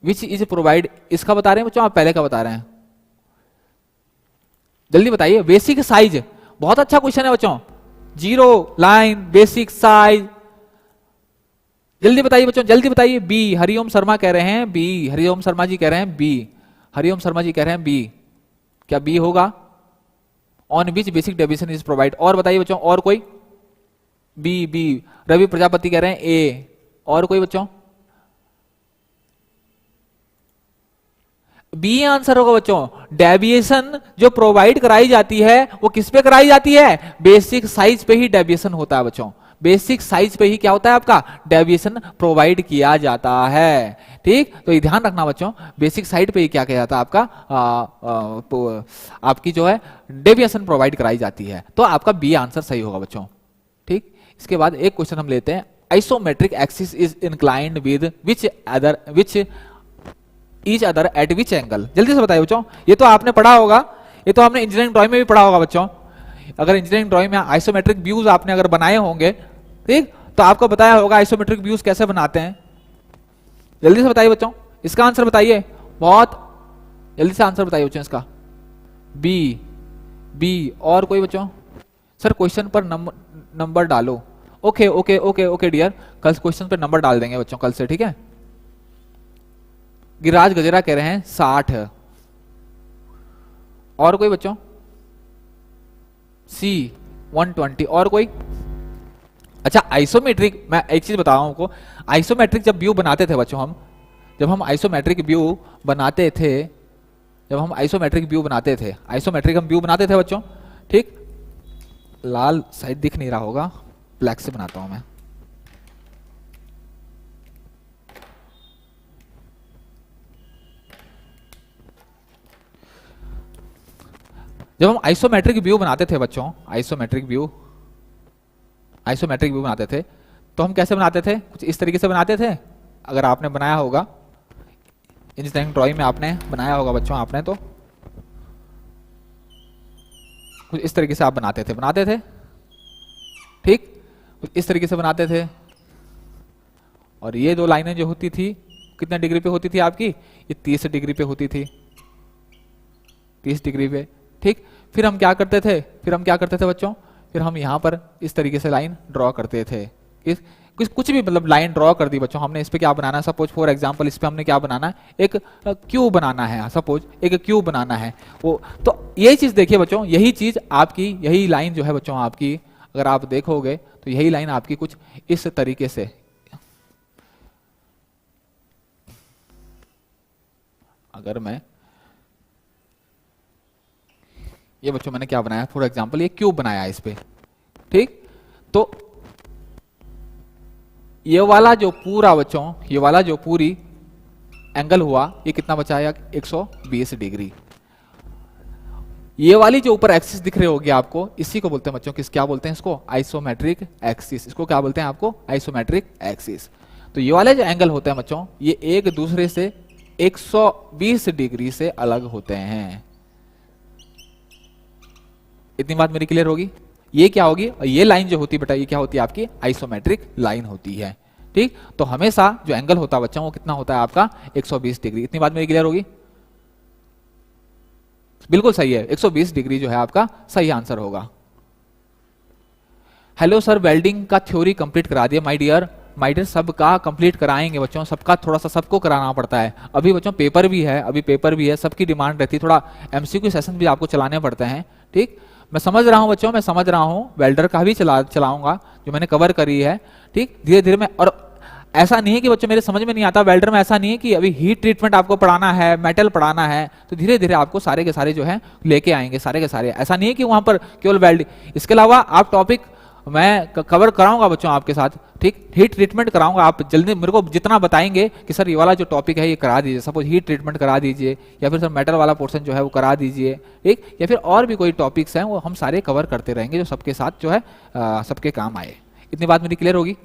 विच इज प्रोवाइड, इसका बता रहे हैं बच्चों, आप पहले का बता रहे हैं? जल्दी बताइए। बेसिक साइज बहुत अच्छा क्वेश्चन है बच्चों, जीरो लाइन बेसिक साइज, जल्दी बताइए बच्चों, जल्दी बताइए। बी, हरिओम शर्मा कह रहे हैं बी, हरिओम शर्मा जी कह रहे हैं बी, हरिओम शर्मा जी कह रहे हैं बी, क्या बी होगा? On which basic definition is provide. और बताइए बच्चों, और कोई? बी, रवि प्रजापति कह रहे हैं ए, और कोई बच्चों? बी आंसर होगा बच्चों। डेविएशन जो प्रोवाइड कराई जाती है वो किस पे कराई जाती है? बेसिक साइज पे ही डेविएशन होता है बच्चों, बेसिक साइज पे ही क्या होता है आपका? डेविएशन प्रोवाइड किया जाता है। ठीक, तो ये ध्यान रखना बच्चों, बेसिक साइड पे ही क्या किया जाता है आपका? आपकी जो है डेविएशन प्रोवाइड कराई जाती है। तो आपका बी आंसर सही होगा बच्चों। ठीक, इसके बाद एक क्वेश्चन हम लेते हैं। Isometric axis is inclined with which each other at which angle. जल्दी से बताइए बच्चों, ये तो आपने पढ़ा होगा, ये तो आपने इंजीनियरिंग ड्राइंग में भी पढ़ा होगा बच्चों। अगर इंजीनियरिंग ड्राइंग में आइसोमेट्रिक व्यूज आपने अगर बनाए होंगे, ठीक, तो आपको बताया होगा आइसोमेट्रिक व्यूज कैसे बनाते हैं। जल्दी से बताइए बच्चों, इसका आंसर बताइए, बहुत जल्दी से आंसर बताइए बच्चों इसका। बी, और कोई बच्चों? सर क्वेश्चन पर नंबर डालो। ओके डियर, कल क्वेश्चन पर नंबर डाल देंगे बच्चों कल से, ठीक है। गिरिराज गजेरा कह रहे हैं 60, और कोई बच्चों? सी 120, और कोई? अच्छा, आइसोमेट्रिक, मैं एक चीज बता रहा हूं आपको, आइसोमेट्रिक जब व्यू बनाते थे बच्चों हम, जब हम आइसोमेट्रिक व्यू बनाते थे, आइसोमेट्रिक हम व्यू बनाते थे बच्चों, ठीक, लाल साइड दिख नहीं रहा होगा, ब्लैक से बनाता हूं मैं। जब हम आइसोमेट्रिक व्यू बनाते थे बच्चों, आइसोमेट्रिक व्यू बनाते थे, तो हम कैसे बनाते थे? कुछ इस तरीके से बनाते थे। अगर आपने बनाया होगा इंजीनियरिंग ड्राइंग में, आपने बनाया होगा बच्चों, आपने तो कुछ इस तरीके से आप बनाते थे, ठीक, कुछ इस तरीके से बनाते थे। और ये दो लाइनें जो होती थी कितने डिग्री पे होती थी आपकी? ये 30 डिग्री पे होती थी, 30 डिग्री पे, ठीक। फिर हम क्या करते थे, बच्चों, फिर हम यहाँ पर इस तरीके से लाइन ड्रॉ करते थे। कुछ भी मतलब लाइन ड्रॉ कर दी बच्चों हमने, इस पे क्या बनाना है, सपोज फॉर एग्जांपल इस पे हमने क्या बनाना है, एक क्यूब बनाना है, सपोज एक क्यूब बनाना है वो। तो यही चीज देखिए बच्चों, यही चीज आपकी, यही लाइन जो है बच्चों आपकी, अगर आप देखोगे तो यही लाइन आपकी कुछ इस तरीके से, अगर मैं ये बच्चों मैंने क्या बनाया, फॉर एग्जांपल ये क्यूब बनाया इस पे, ठीक। तो ये वाला जो पूरा बच्चों, ये वाला जो पूरी एंगल हुआ, ये कितना बचाया, 120 डिग्री। ये वाली जो ऊपर एक्सिस दिख रही होगी आपको, इसी को बोलते हैं बच्चों, क्या बोलते हैं इसको, आइसोमेट्रिक एक्सिस। इसको क्या बोलते हैं आपको, आइसोमेट्रिक एक्सिस। तो ये वाले जो एंगल होते हैं बच्चों, ये एक दूसरे से 120 डिग्री से अलग होते हैं। इतनी बात मेरी क्लियर होगी। ये क्या होगी, ये लाइन जो होती है बेटा, ये क्या होती है आपकी, आइसोमेट्रिक लाइन होती है, ठीक। तो हमेशा जो एंगल होता है बच्चों वो कितना होता है आपका, 120 डिग्री। इतनी बात मेरी क्लियर होगी, बिल्कुल सही है, 120 डिग्री जो है आपका सही आंसर होगा। हेलो सर, वेल्डिंग का थ्योरी कंप्लीट करा दिया माय डियर। सबका कंप्लीट कराएंगे बच्चों, सबका थोड़ा सा सबको कराना पड़ता है। अभी बच्चों पेपर भी है, सबकी डिमांड रहती है, थोड़ा एमसीक्यू सेशन भी आपको चलाने पड़ते हैं, ठीक। मैं समझ रहा हूं बच्चों, मैं समझ रहा हूं, वेल्डर का भी चलाऊंगा जो मैंने कवर करी है, ठीक। धीरे धीरे मैं, और ऐसा नहीं है कि बच्चों मेरे समझ में नहीं आता वेल्डर में, ऐसा नहीं है कि अभी हीट ट्रीटमेंट आपको पढ़ाना है, मेटल पढ़ाना है, तो धीरे धीरे आपको सारे के सारे जो है लेके आएंगे, सारे के सारे। ऐसा नहीं है कि वहां पर केवल वेल्डिंग, इसके अलावा आप टॉपिक मैं कवर कराऊंगा बच्चों आपके साथ, ठीक। हीट ट्रीटमेंट कराऊंगा, आप जल्दी मेरे को जितना बताएंगे कि सर ये वाला जो टॉपिक है ये करा दीजिए, सपोज हीट ट्रीटमेंट करा दीजिए, या फिर सर मेटल वाला पोर्शन जो है वो करा दीजिए, ठीक। या फिर और भी कोई टॉपिक्स हैं वो हम सारे कवर करते रहेंगे, जो सबके साथ जो है सबके काम आए। इतनी बात मेरी क्लियर होगी,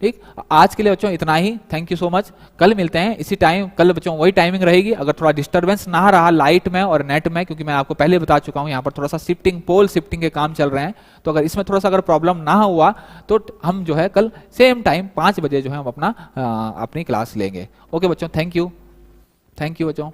ठीक। आज के लिए बच्चों इतना ही, थैंक यू सो मच। कल मिलते हैं इसी टाइम, कल बच्चों वही टाइमिंग रहेगी। अगर थोड़ा डिस्टरबेंस ना रहा लाइट में और नेट में, क्योंकि मैं आपको पहले बता चुका हूं यहाँ पर थोड़ा सा शिफ्टिंग, पोल शिफ्टिंग के काम चल रहे हैं, तो अगर इसमें थोड़ा सा अगर प्रॉब्लम ना हुआ तो हम जो है कल सेम टाइम 5 बजे जो है हम अपनी क्लास लेंगे। ओके बच्चों, थैंक यू बच्चों।